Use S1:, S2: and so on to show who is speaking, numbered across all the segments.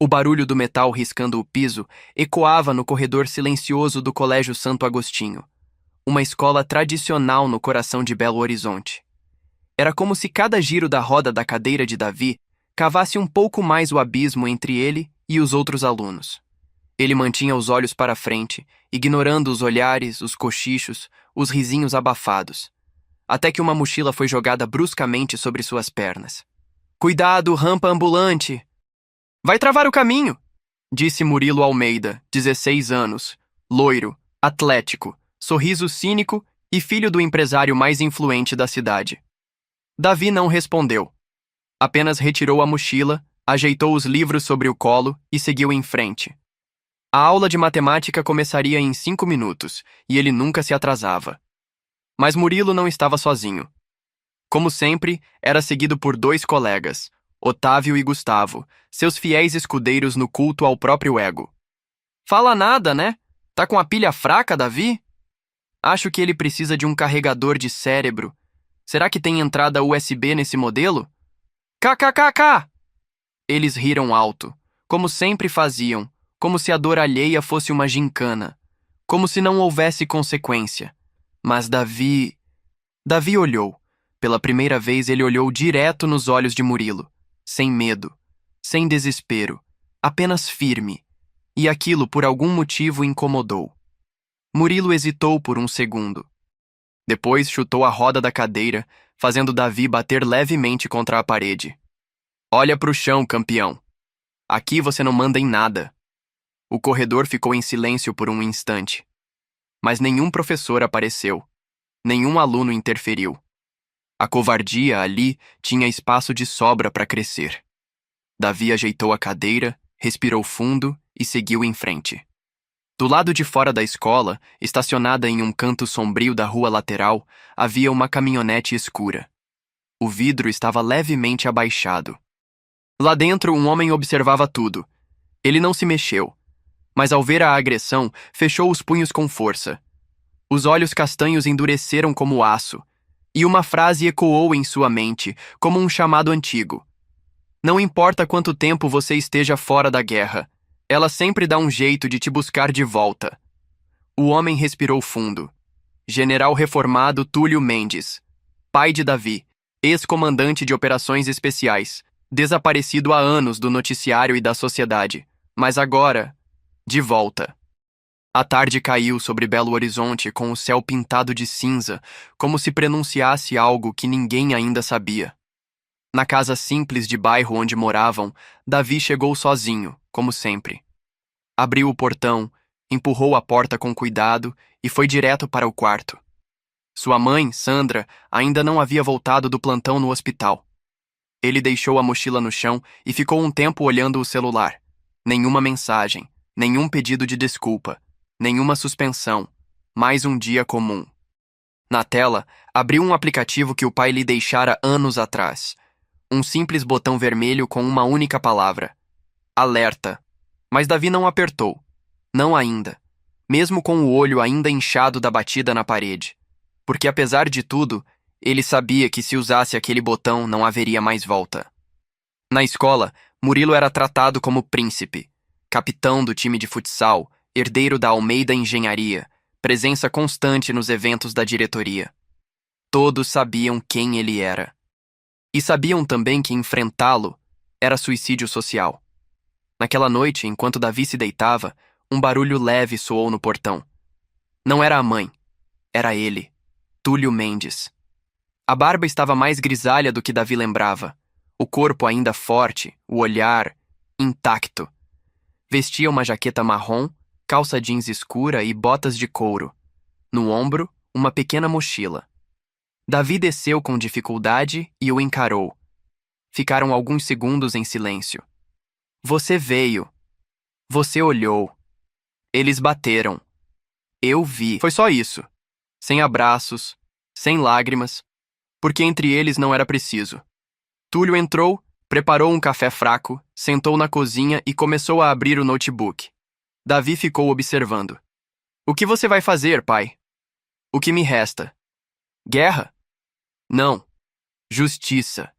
S1: O barulho do metal riscando o piso ecoava no corredor silencioso do Colégio Santo Agostinho, uma escola tradicional no coração de Belo Horizonte. Era como se cada giro da roda da cadeira de Davi cavasse um pouco mais o abismo entre ele e os outros alunos. Ele mantinha os olhos para frente, ignorando os olhares, os cochichos, os risinhos abafados, até que uma mochila foi jogada bruscamente sobre suas pernas. "Cuidado, rampa ambulante! Vai travar o caminho!" disse Murilo Almeida, 16 anos, loiro, atlético, sorriso cínico e filho do empresário mais influente da cidade. Davi não respondeu. Apenas retirou a mochila, ajeitou os livros sobre o colo e seguiu em frente. A aula de matemática começaria em 5 minutos, e ele nunca se atrasava. Mas Murilo não estava sozinho. Como sempre, era seguido por 2 colegas, Otávio e Gustavo, seus fiéis escudeiros no culto ao próprio ego. "Fala nada, né? Tá com a pilha fraca, Davi? Acho que ele precisa de um carregador de cérebro. Será que tem entrada USB nesse modelo?" "KKKK!" Eles riram alto, como sempre faziam, como se a dor alheia fosse uma gincana, como se não houvesse consequência. Mas Davi olhou. Pela primeira vez ele olhou direto nos olhos de Murilo, sem medo, sem desespero, apenas firme, e aquilo por algum motivo incomodou. Murilo hesitou por um segundo. Depois chutou a roda da cadeira, fazendo Davi bater levemente contra a parede. "Olha pro chão, campeão. Aqui você não manda em nada." O corredor ficou em silêncio por um instante. Mas nenhum professor apareceu. Nenhum aluno interferiu. A covardia ali tinha espaço de sobra para crescer. Davi ajeitou a cadeira, respirou fundo e seguiu em frente. Do lado de fora da escola, estacionada em um canto sombrio da rua lateral, havia uma caminhonete escura. O vidro estava levemente abaixado. Lá dentro, um homem observava tudo. Ele não se mexeu, mas ao ver a agressão, fechou os punhos com força. Os olhos castanhos endureceram como aço, e uma frase ecoou em sua mente, como um chamado antigo. "Não importa quanto tempo você esteja fora da guerra, ela sempre dá um jeito de te buscar de volta." O homem respirou fundo. General reformado Túlio Mendes, pai de Davi, ex-comandante de operações especiais, desaparecido há anos do noticiário e da sociedade, mas agora, de volta. A tarde caiu sobre Belo Horizonte com o céu pintado de cinza, como se prenunciasse algo que ninguém ainda sabia. Na casa simples de bairro onde moravam, Davi chegou sozinho, como sempre. Abriu o portão, empurrou a porta com cuidado e foi direto para o quarto. Sua mãe, Sandra, ainda não havia voltado do plantão no hospital. Ele deixou a mochila no chão e ficou um tempo olhando o celular. Nenhuma mensagem, nenhum pedido de desculpa, nenhuma suspensão, mais um dia comum. Na tela, abriu um aplicativo que o pai lhe deixara anos atrás. Um simples botão vermelho com uma única palavra: alerta. Mas Davi não apertou. Não ainda. Mesmo com o olho ainda inchado da batida na parede. Porque apesar de tudo, ele sabia que se usasse aquele botão não haveria mais volta. Na escola, Murilo era tratado como príncipe, capitão do time de futsal, herdeiro da Almeida Engenharia, presença constante nos eventos da diretoria. Todos sabiam quem ele era. E sabiam também que enfrentá-lo era suicídio social. Naquela noite, enquanto Davi se deitava, um barulho leve soou no portão. Não era a mãe. Era ele, Túlio Mendes. A barba estava mais grisalha do que Davi lembrava. O corpo ainda forte, o olhar intacto. Vestia uma jaqueta marrom, calça jeans escura e botas de couro. No ombro, uma pequena mochila. Davi desceu com dificuldade e o encarou. Ficaram alguns segundos em silêncio. Você veio. Você olhou. Eles bateram. Eu vi. Foi só isso. Sem abraços, sem lágrimas, porque entre eles não era preciso. Túlio entrou, preparou um café fraco, sentou na cozinha e começou a abrir o notebook. Davi ficou observando. O que você vai fazer, pai? O que me resta? Guerra? Não. Justiça.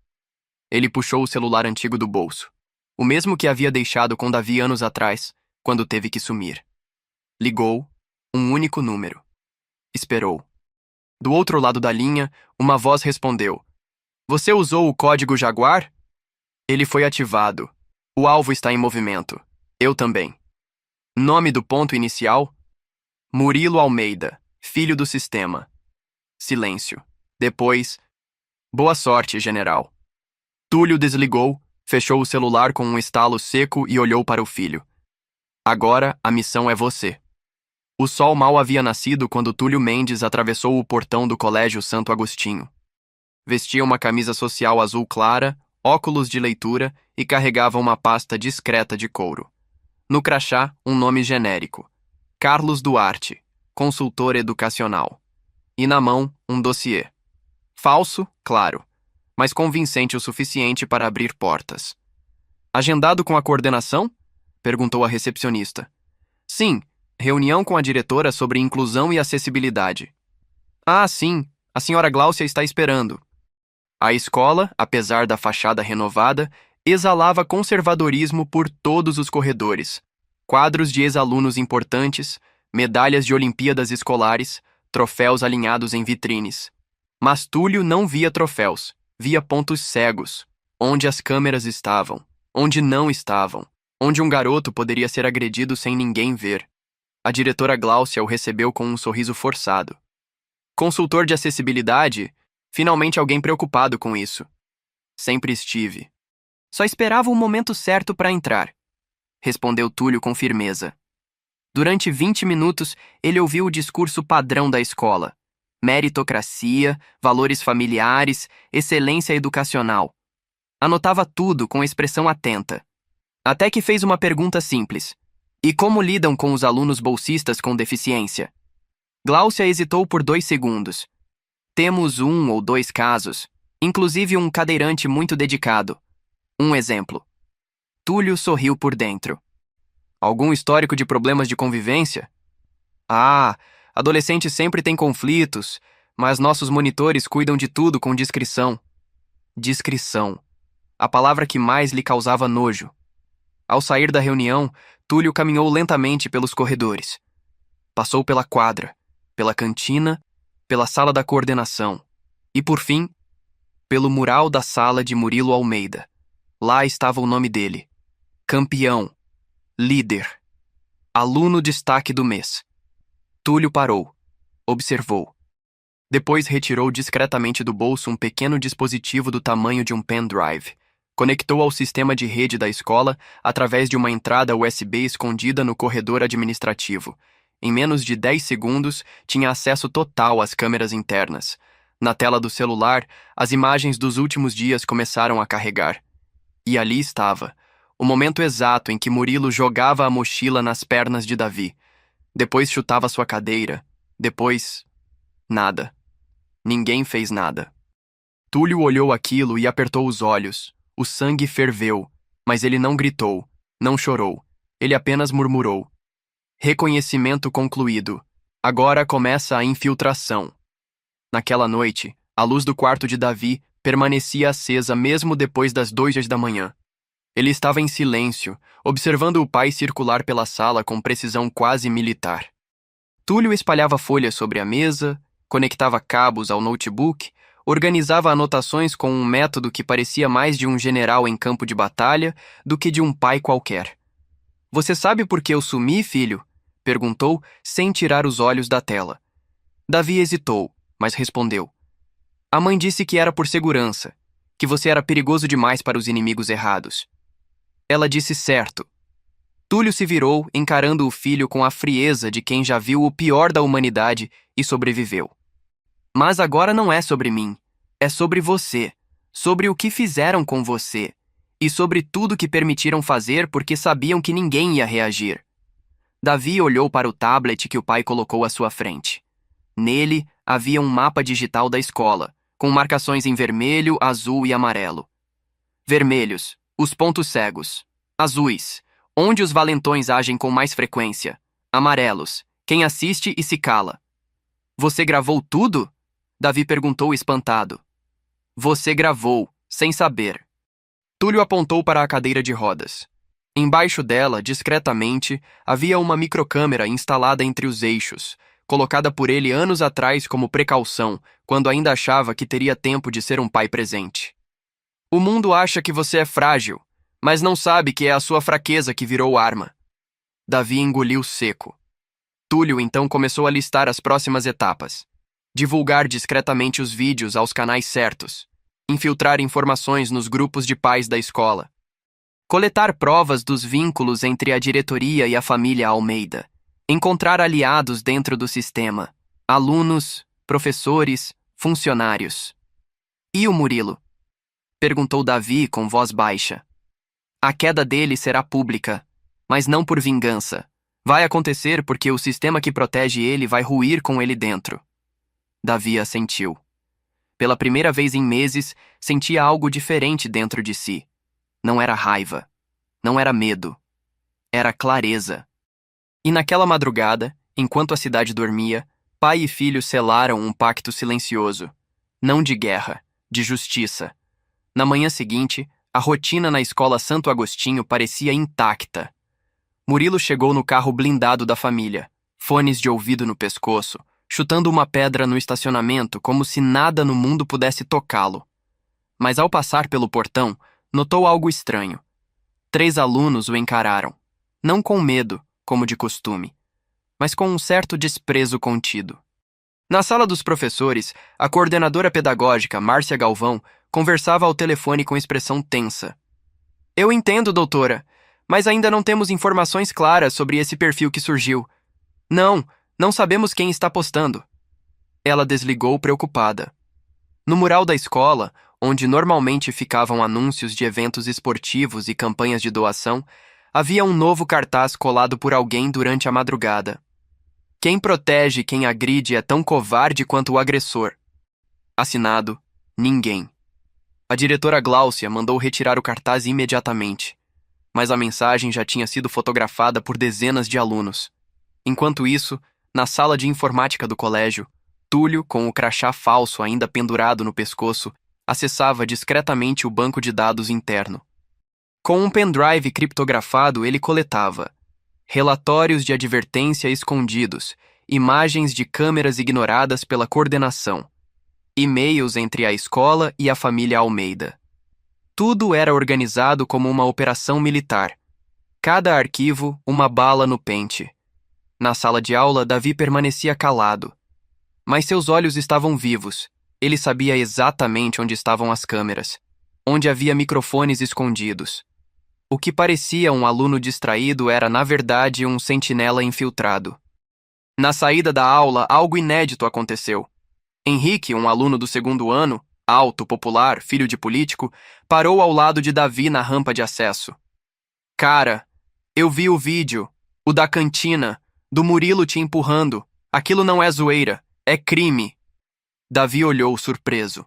S1: Ele puxou o celular antigo do bolso. o mesmo que havia deixado com Davi anos atrás, quando teve que sumir. Ligou, um único número. Esperou. Do outro lado da linha, uma voz respondeu: Você usou o código Jaguar? Ele foi ativado. O alvo está em movimento. Eu também. Nome do ponto inicial? Murilo Almeida, filho do sistema. Silêncio. Depois, boa sorte, general. Túlio desligou, fechou o celular com um estalo seco e olhou para o filho. Agora, a missão é você. O sol mal havia nascido quando Túlio Mendes atravessou o portão do Colégio Santo Agostinho. Vestia uma camisa social azul clara, óculos de leitura e carregava uma pasta discreta de couro. No crachá, um nome genérico: Carlos Duarte, consultor educacional. E na mão, um dossiê. Falso, claro, mas convincente o suficiente para abrir portas. Agendado com a coordenação? Perguntou a recepcionista. Sim, reunião com a diretora sobre inclusão e acessibilidade. Ah, sim, a senhora Gláucia está esperando. A escola, apesar da fachada renovada, exalava conservadorismo por todos os corredores. Quadros de ex-alunos importantes, medalhas de Olimpíadas escolares, troféus alinhados em vitrines. Mas Túlio não via troféus, via pontos cegos, onde as câmeras estavam, onde não estavam, onde um garoto poderia ser agredido sem ninguém ver. A diretora Gláucia o recebeu com um sorriso forçado. Consultor de acessibilidade? Finalmente alguém preocupado com isso. Sempre estive. Só esperava o momento certo para entrar, respondeu Túlio com firmeza. Durante 20 minutos, ele ouviu o discurso padrão da escola. Meritocracia, valores familiares, excelência educacional. Anotava tudo com expressão atenta. Até que fez uma pergunta simples. E como lidam com os alunos bolsistas com deficiência? Gláucia hesitou por 2 segundos. Temos 1 ou 2 casos, inclusive um cadeirante muito dedicado. Um exemplo. Túlio sorriu por dentro. Algum histórico de problemas de convivência? Ah, adolescente sempre tem conflitos, mas nossos monitores cuidam de tudo com discrição. Discrição. A palavra que mais lhe causava nojo. Ao sair da reunião, Túlio caminhou lentamente pelos corredores. Passou pela quadra, pela cantina, pela sala da coordenação e, por fim, pelo mural da sala de Murilo Almeida. Lá estava o nome dele. Campeão. Líder. Aluno destaque do mês. Túlio parou. Observou. Depois retirou discretamente do bolso um pequeno dispositivo do tamanho de um pendrive. Conectou ao sistema de rede da escola através de uma entrada USB escondida no corredor administrativo. Em menos de 10 segundos, tinha acesso total às câmeras internas. Na tela do celular, as imagens dos últimos dias começaram a carregar. E ali estava, o momento exato em que Murilo jogava a mochila nas pernas de Davi. Depois chutava sua cadeira. Depois... nada. Ninguém fez nada. Túlio olhou aquilo e apertou os olhos. O sangue ferveu, mas ele não gritou, não chorou. Ele apenas murmurou. Reconhecimento concluído. Agora começa a infiltração. Naquela noite, a luz do quarto de Davi permanecia acesa mesmo depois das 2 da manhã. Ele estava em silêncio, observando o pai circular pela sala com precisão quase militar. Túlio espalhava folhas sobre a mesa, conectava cabos ao notebook, organizava anotações com um método que parecia mais de um general em campo de batalha do que de um pai qualquer. Você sabe por que eu sumi, filho? Perguntou, sem tirar os olhos da tela. Davi hesitou, mas respondeu. A mãe disse que era por segurança, que você era perigoso demais para os inimigos errados. Ela disse certo. Túlio se virou, encarando o filho com a frieza de quem já viu o pior da humanidade e sobreviveu. Mas agora não é sobre mim, é sobre você, sobre o que fizeram com você, e sobre tudo que permitiram fazer porque sabiam que ninguém ia reagir. Davi olhou para o tablet que o pai colocou à sua frente. Nele havia um mapa digital da escola, com marcações em vermelho, azul e amarelo. Vermelhos, os pontos cegos. Azuis, onde os valentões agem com mais frequência. Amarelos, quem assiste e se cala. Você gravou tudo? Davi perguntou espantado. Você gravou, sem saber. Túlio apontou para a cadeira de rodas. Embaixo dela, discretamente, havia uma microcâmera instalada entre os eixos, colocada por ele anos atrás como precaução, quando ainda achava que teria tempo de ser um pai presente. O mundo acha que você é frágil, mas não sabe que é a sua fraqueza que virou arma. Davi engoliu seco. Túlio então começou a listar as próximas etapas. Divulgar discretamente os vídeos aos canais certos. Infiltrar informações nos grupos de pais da escola. Coletar provas dos vínculos entre a diretoria e a família Almeida. Encontrar aliados dentro do sistema. Alunos, professores, funcionários. E o Murilo? Perguntou Davi com voz baixa. A queda dele será pública, mas não por vingança. Vai acontecer porque o sistema que protege ele vai ruir com ele dentro. Davi assentiu. Pela primeira vez em meses, sentia algo diferente dentro de si. Não era raiva. Não era medo. Era clareza. E naquela madrugada, enquanto a cidade dormia, pai e filho selaram um pacto silencioso. Não de guerra, de justiça. Na manhã seguinte, a rotina na escola Santo Agostinho parecia intacta. Murilo chegou no carro blindado da família, fones de ouvido no pescoço, chutando uma pedra no estacionamento como se nada no mundo pudesse tocá-lo. Mas ao passar pelo portão, notou algo estranho. 3 alunos o encararam, não com medo, como de costume, mas com um certo desprezo contido. Na sala dos professores, a coordenadora pedagógica, Márcia Galvão, conversava ao telefone com expressão tensa. Eu entendo, doutora, mas ainda não temos informações claras sobre esse perfil que surgiu. Não sabemos quem está postando. Ela desligou preocupada. No mural da escola, onde normalmente ficavam anúncios de eventos esportivos e campanhas de doação, havia um novo cartaz colado por alguém durante a madrugada. Quem protege quem agride é tão covarde quanto o agressor. Assinado, ninguém. A diretora Gláucia mandou retirar o cartaz imediatamente, mas a mensagem já tinha sido fotografada por dezenas de alunos. Enquanto isso, na sala de informática do colégio, Túlio, com o crachá falso ainda pendurado no pescoço, acessava discretamente o banco de dados interno. Com um pendrive criptografado, ele coletava relatórios de advertência escondidos, imagens de câmeras ignoradas pela coordenação, e-mails entre a escola e a família Almeida. Tudo era organizado como uma operação militar. Cada arquivo, uma bala no pente. Na sala de aula, Davi permanecia calado. Mas seus olhos estavam vivos. Ele sabia exatamente onde estavam as câmeras, onde havia microfones escondidos. O que parecia um aluno distraído era, na verdade, um sentinela infiltrado. Na saída da aula, algo inédito aconteceu. Henrique, um aluno do 2º ano, alto, popular, filho de político, parou ao lado de Davi na rampa de acesso. Cara, eu vi o vídeo, o da cantina, do Murilo te empurrando. Aquilo não é zoeira, é crime. Davi olhou surpreso.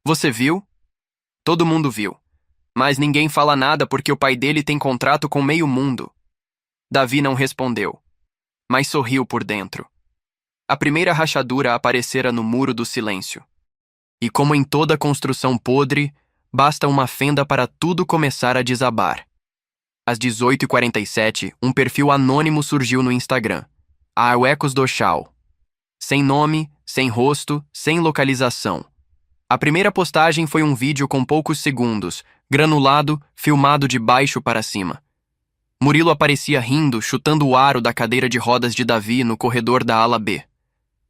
S1: Você viu? Todo mundo viu. Mas ninguém fala nada porque o pai dele tem contrato com meio mundo. Davi não respondeu, mas sorriu por dentro. A primeira rachadura aparecera no muro do silêncio. E como em toda construção podre, basta uma fenda para tudo começar a desabar. Às 18h47, um perfil anônimo surgiu no Instagram. Ahuecos do Chau. Sem nome, sem rosto, sem localização. A primeira postagem foi um vídeo com poucos segundos, granulado, filmado de baixo para cima. Murilo aparecia rindo, chutando o aro da cadeira de rodas de Davi no corredor da ala B.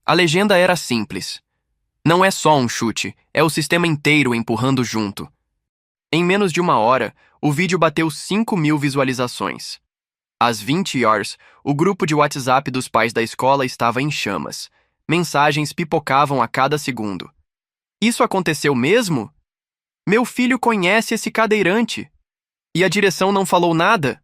S1: A legenda era simples. Não é só um chute, é o sistema inteiro empurrando junto. Em menos de 1 hora, o vídeo bateu 5.000 visualizações. Às 20h, o grupo de WhatsApp dos pais da escola estava em chamas. Mensagens pipocavam a cada segundo. Isso aconteceu mesmo? Meu filho conhece esse cadeirante. E a direção não falou nada?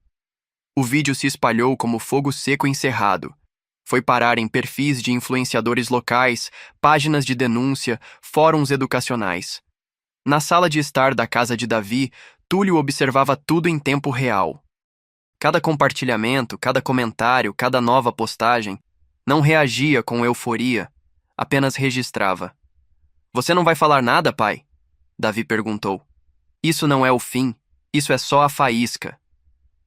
S1: O vídeo se espalhou como fogo seco encerrado. Foi parar em perfis de influenciadores locais, páginas de denúncia, fóruns educacionais. Na sala de estar da casa de Davi, Túlio observava tudo em tempo real. Cada compartilhamento, cada comentário, cada nova postagem, não reagia com euforia, apenas registrava. Você não vai falar nada, pai? Davi perguntou. Isso não é o fim, Isso é só a faísca.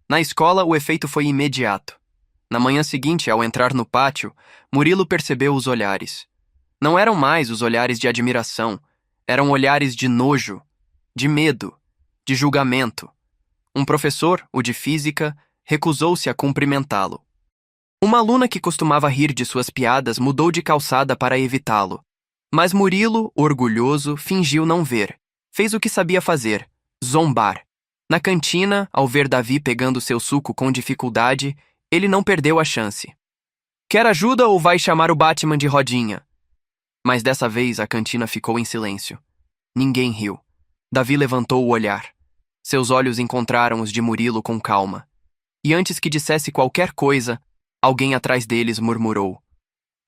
S1: Na escola, o efeito foi imediato. Na manhã seguinte, ao entrar no pátio, Murilo percebeu os olhares. Não eram mais os olhares de admiração, eram olhares de nojo, de medo, de julgamento. Um professor, o de física, recusou-se a cumprimentá-lo. Uma aluna que costumava rir de suas piadas mudou de calçada para evitá-lo. Mas Murilo, orgulhoso, fingiu não ver. Fez o que sabia fazer: zombar. Na cantina, ao ver Davi pegando seu suco com dificuldade, ele não perdeu a chance. Quer ajuda ou vai chamar o Batman de rodinha? Mas dessa vez a cantina ficou em silêncio. Ninguém riu. Davi levantou o olhar. Seus olhos encontraram os de Murilo com calma. E antes que dissesse qualquer coisa, alguém atrás deles murmurou: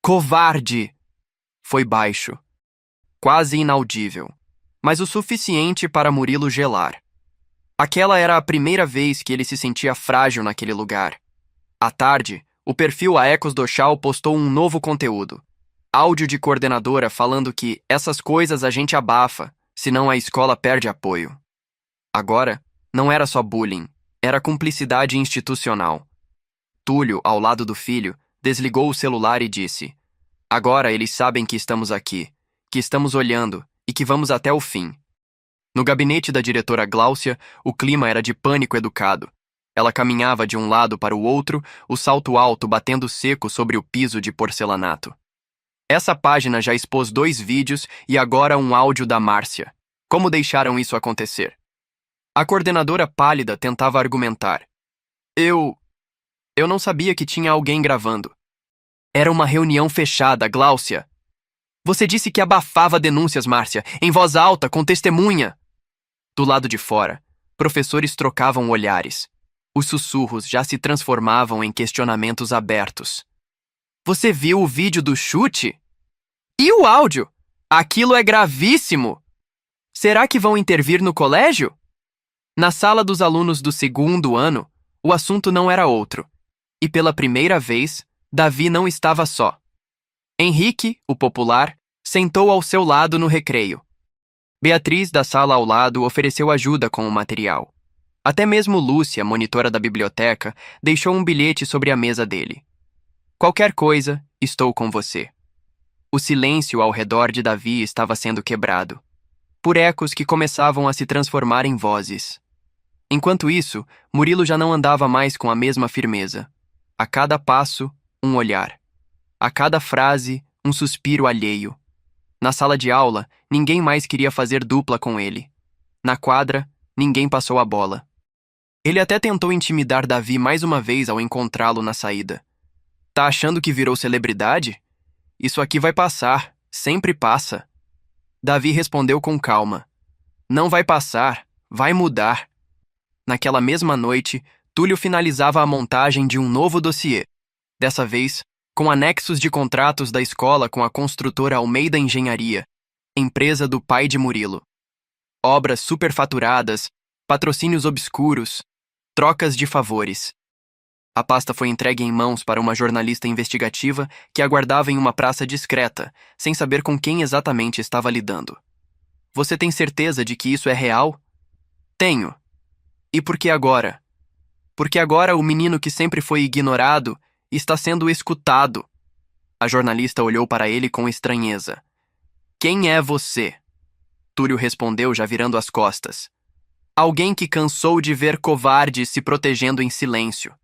S1: Covarde! Foi baixo, quase inaudível, mas o suficiente para Murilo gelar. Aquela era a primeira vez que ele se sentia frágil naquele lugar. À tarde, o perfil A Ecos do Chau postou um novo conteúdo. Áudio de coordenadora falando que essas coisas a gente abafa, senão a escola perde apoio. Agora, não era só bullying, era cumplicidade institucional. Túlio, ao lado do filho, desligou o celular e disse: Agora eles sabem que estamos aqui, que estamos olhando e que vamos até o fim. No gabinete da diretora Gláucia, o clima era de pânico educado. Ela caminhava de um lado para o outro, o salto alto batendo seco sobre o piso de porcelanato. Essa página já expôs 2 vídeos e agora um áudio da Márcia. Como deixaram isso acontecer? A coordenadora pálida tentava argumentar. Eu não sabia que tinha alguém gravando. Era uma reunião fechada, Gláucia. Você disse que abafava denúncias, Márcia, em voz alta, com testemunha. Do lado de fora, professores trocavam olhares. Os sussurros já se transformavam em questionamentos abertos. Você viu o vídeo do chute? E o áudio? Aquilo é gravíssimo! Será que vão intervir no colégio? Na sala dos alunos do 2º ano, o assunto não era outro. E pela primeira vez, Davi não estava só. Henrique, o popular, sentou ao seu lado no recreio. Beatriz, da sala ao lado, ofereceu ajuda com o material. Até mesmo Lúcia, monitora da biblioteca, deixou um bilhete sobre a mesa dele. Qualquer coisa, estou com você. O silêncio ao redor de Davi estava sendo quebrado, por ecos que começavam a se transformar em vozes. Enquanto isso, Murilo já não andava mais com a mesma firmeza. A cada passo, um olhar. A cada frase, um suspiro alheio. Na sala de aula, ninguém mais queria fazer dupla com ele. Na quadra, ninguém passou a bola. Ele até tentou intimidar Davi mais uma vez ao encontrá-lo na saída. Tá achando que virou celebridade? Isso aqui vai passar, sempre passa. Davi respondeu com calma. Não vai passar, vai mudar. Naquela mesma noite, Túlio finalizava a montagem de um novo dossiê. Dessa vez, com anexos de contratos da escola com a construtora Almeida Engenharia, empresa do pai de Murilo. Obras superfaturadas, patrocínios obscuros, trocas de favores. A pasta foi entregue em mãos para uma jornalista investigativa que aguardava em uma praça discreta, sem saber com quem exatamente estava lidando. Você tem certeza de que isso é real? Tenho. E por que agora? Porque agora o menino que sempre foi ignorado está sendo escutado. A jornalista olhou para ele com estranheza. Quem é você? Túlio respondeu, já virando as costas. Alguém que cansou de ver covardes se protegendo em silêncio.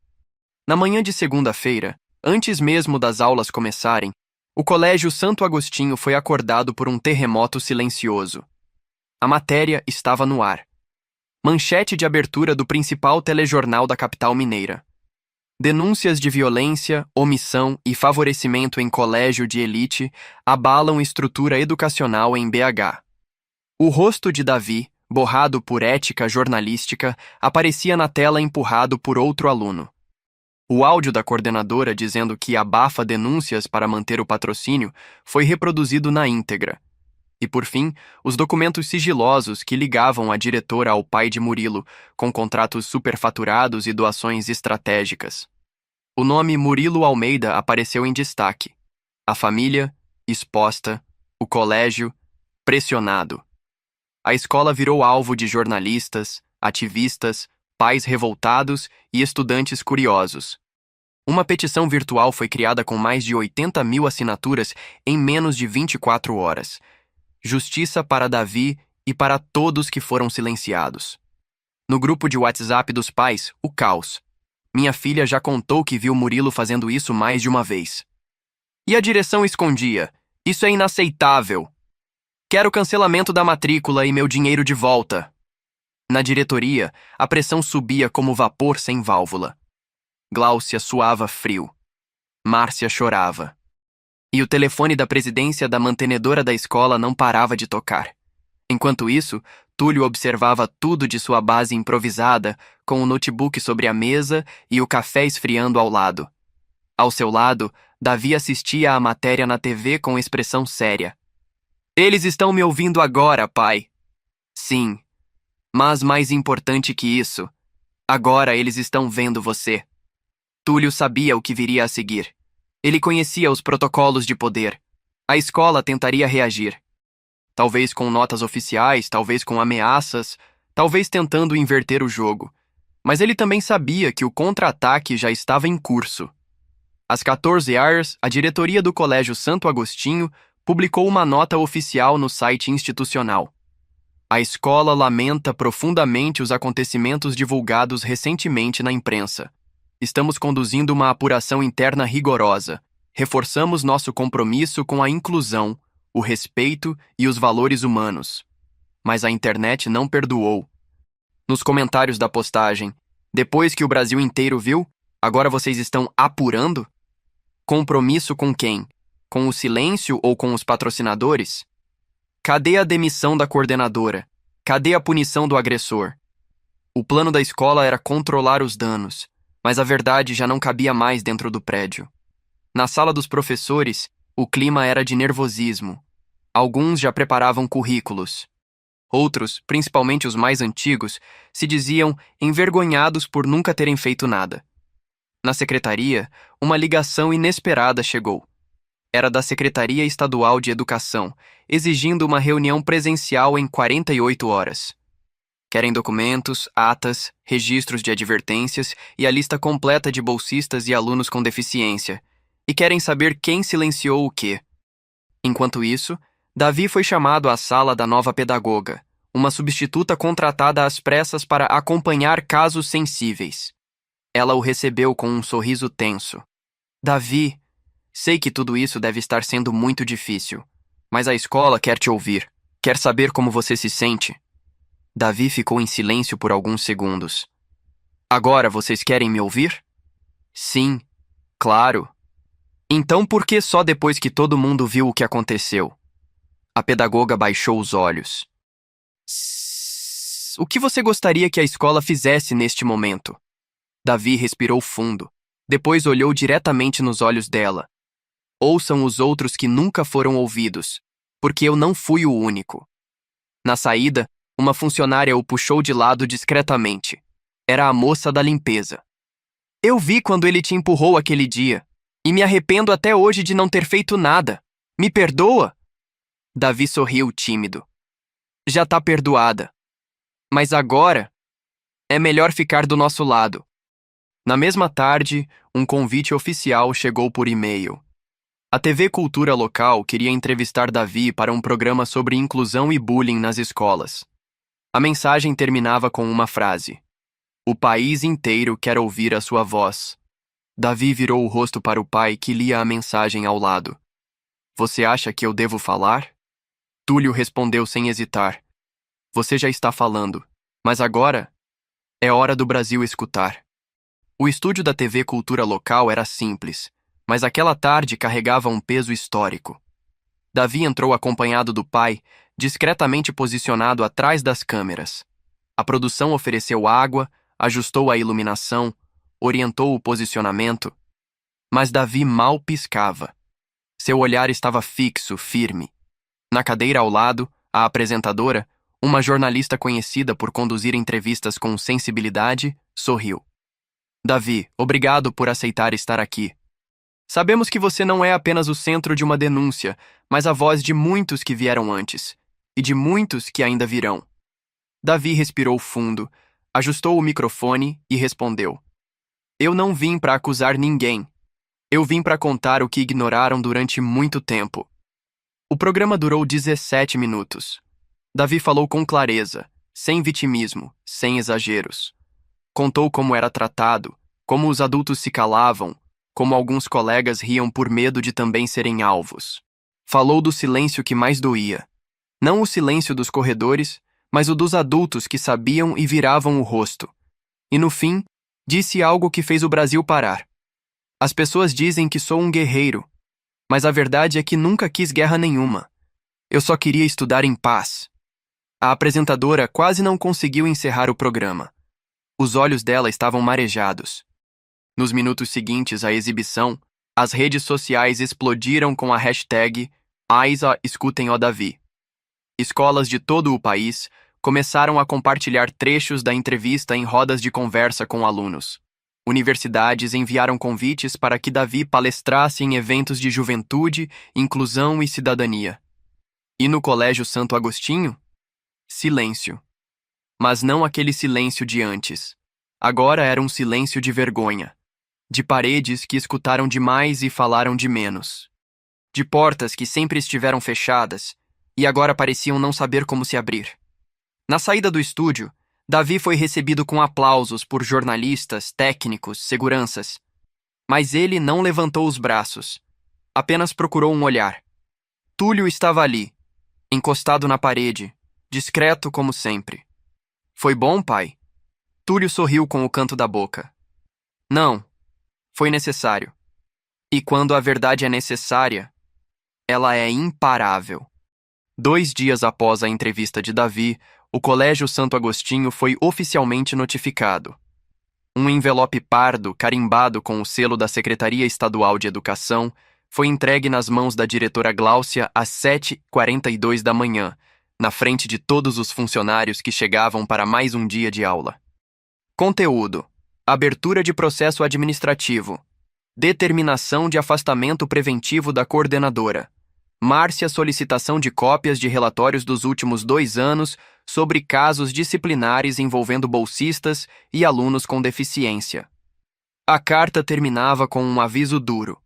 S1: Na manhã de segunda-feira, antes mesmo das aulas começarem, o Colégio Santo Agostinho foi acordado por um terremoto silencioso. A matéria estava no ar. Manchete de abertura do principal telejornal da capital mineira. Denúncias de violência, omissão e favorecimento em colégio de elite abalam estrutura educacional em BH. O rosto de Davi, borrado por ética jornalística, aparecia na tela empurrado por outro aluno. O áudio da coordenadora dizendo que abafa denúncias para manter o patrocínio foi reproduzido na íntegra. E, por fim, os documentos sigilosos que ligavam a diretora ao pai de Murilo, com contratos superfaturados e doações estratégicas. O nome Murilo Almeida apareceu em destaque. A família, exposta, o colégio, pressionado. A escola virou alvo de jornalistas, ativistas, pais revoltados e estudantes curiosos. Uma petição virtual foi criada com mais de 80.000 assinaturas em menos de 24 horas. Justiça para Davi e para todos que foram silenciados. No grupo de WhatsApp dos pais, o caos. Minha filha já contou que viu Murilo fazendo isso mais de uma vez. E a direção escondia: isso é inaceitável. Quero cancelamento da matrícula e meu dinheiro de volta. Na diretoria, a pressão subia como vapor sem válvula. Gláucia suava frio. Márcia chorava. E o telefone da presidência da mantenedora da escola não parava de tocar. Enquanto isso, Túlio observava tudo de sua base improvisada, com o notebook sobre a mesa e o café esfriando ao lado. Ao seu lado, Davi assistia à matéria na TV com expressão séria. Eles estão me ouvindo agora, pai. Sim. Mas mais importante que isso, agora eles estão vendo você. Túlio sabia o que viria a seguir. Ele conhecia os protocolos de poder. A escola tentaria reagir. Talvez com notas oficiais, talvez com ameaças, talvez tentando inverter o jogo. Mas ele também sabia que o contra-ataque já estava em curso. Às 14h, a diretoria do Colégio Santo Agostinho publicou uma nota oficial no site institucional. A escola lamenta profundamente os acontecimentos divulgados recentemente na imprensa. Estamos conduzindo uma apuração interna rigorosa. Reforçamos nosso compromisso com a inclusão, o respeito e os valores humanos. Mas a internet não perdoou. Nos comentários da postagem, depois que o Brasil inteiro viu, agora vocês estão apurando? Compromisso com quem? Com o silêncio ou com os patrocinadores? Cadê a demissão da coordenadora? Cadê a punição do agressor? O plano da escola era controlar os danos, mas a verdade já não cabia mais dentro do prédio. Na sala dos professores, o clima era de nervosismo. Alguns já preparavam currículos. Outros, principalmente os mais antigos, se diziam envergonhados por nunca terem feito nada. Na secretaria, uma ligação inesperada chegou. Era da Secretaria Estadual de Educação, exigindo uma reunião presencial em 48 horas. Querem documentos, atas, registros de advertências e a lista completa de bolsistas e alunos com deficiência. E querem saber quem silenciou o quê. Enquanto isso, Davi foi chamado à sala da nova pedagoga, uma substituta contratada às pressas para acompanhar casos sensíveis. Ela o recebeu com um sorriso tenso. Davi, sei que tudo isso deve estar sendo muito difícil, mas a escola quer te ouvir, quer saber como você se sente. Davi ficou em silêncio por alguns segundos. Agora vocês querem me ouvir? Sim, claro. Então por que só depois que todo mundo viu o que aconteceu? A pedagoga baixou os olhos. O que você gostaria que a escola fizesse neste momento? Davi respirou fundo. Depois olhou diretamente nos olhos dela. Ouçam os outros que nunca foram ouvidos, porque eu não fui o único. Na saída, uma funcionária o puxou de lado discretamente. Era a moça da limpeza. Eu vi quando ele te empurrou aquele dia, e me arrependo até hoje de não ter feito nada. Me perdoa? Davi sorriu tímido. Já tá perdoada. Mas agora, é melhor ficar do nosso lado. Na mesma tarde, um convite oficial chegou por e-mail. A TV Cultura local queria entrevistar Davi para um programa sobre inclusão e bullying nas escolas. A mensagem terminava com uma frase: o país inteiro quer ouvir a sua voz. Davi virou o rosto para o pai que lia a mensagem ao lado. Você acha que eu devo falar? Túlio respondeu sem hesitar. Você já está falando, mas agora é hora do Brasil escutar. O estúdio da TV Cultura local era simples, mas aquela tarde carregava um peso histórico. Davi entrou acompanhado do pai, discretamente posicionado atrás das câmeras. A produção ofereceu água, ajustou a iluminação, orientou o posicionamento, mas Davi mal piscava. Seu olhar estava fixo, firme. Na cadeira ao lado, a apresentadora, uma jornalista conhecida por conduzir entrevistas com sensibilidade, sorriu. Davi, obrigado por aceitar estar aqui. Sabemos que você não é apenas o centro de uma denúncia, mas a voz de muitos que vieram antes, e de muitos que ainda virão. Davi respirou fundo, Ajustou o microfone e respondeu: Eu não vim para acusar ninguém. Eu vim para contar o que ignoraram durante muito tempo. O programa durou 17 minutos. Davi falou com clareza, sem vitimismo, sem exageros. Contou como era tratado, como os adultos se calavam, como alguns colegas riam por medo de também serem alvos. Falou do silêncio que mais doía. Não o silêncio dos corredores, mas o dos adultos que sabiam e viravam o rosto. E no fim, disse algo que fez o Brasil parar. As pessoas dizem que sou um guerreiro, mas a verdade é que nunca quis guerra nenhuma. Eu só queria estudar em paz. A apresentadora quase não conseguiu encerrar o programa. Os olhos dela estavam marejados. Nos minutos seguintes à exibição, as redes sociais explodiram com a hashtag Aisa Escutem o Davi. Escolas de todo o país começaram a compartilhar trechos da entrevista em rodas de conversa com alunos. Universidades enviaram convites para que Davi palestrasse em eventos de juventude, inclusão e cidadania. E no Colégio Santo Agostinho? Silêncio. Mas não aquele silêncio de antes. Agora era um silêncio de vergonha. De paredes que escutaram demais e falaram de menos. De portas que sempre estiveram fechadas e agora pareciam não saber como se abrir. Na saída do estúdio, Davi foi recebido com aplausos por jornalistas, técnicos, seguranças. Mas ele não levantou os braços. Apenas procurou um olhar. Túlio estava ali, encostado na parede, discreto como sempre. Foi bom, pai? Túlio sorriu com o canto da boca. Não. Foi necessário. E quando a verdade é necessária, ela é imparável. 2 dias após a entrevista de Davi, o Colégio Santo Agostinho foi oficialmente notificado. Um envelope pardo, carimbado com o selo da Secretaria Estadual de Educação, foi entregue nas mãos da diretora Gláucia às 7h42 da manhã, na frente de todos os funcionários que chegavam para mais um dia de aula. Conteúdo: abertura de processo administrativo. Determinação de afastamento preventivo da coordenadora. Márcia solicitação de cópias de relatórios dos últimos 2 anos sobre casos disciplinares envolvendo bolsistas e alunos com deficiência. A carta terminava com um aviso duro.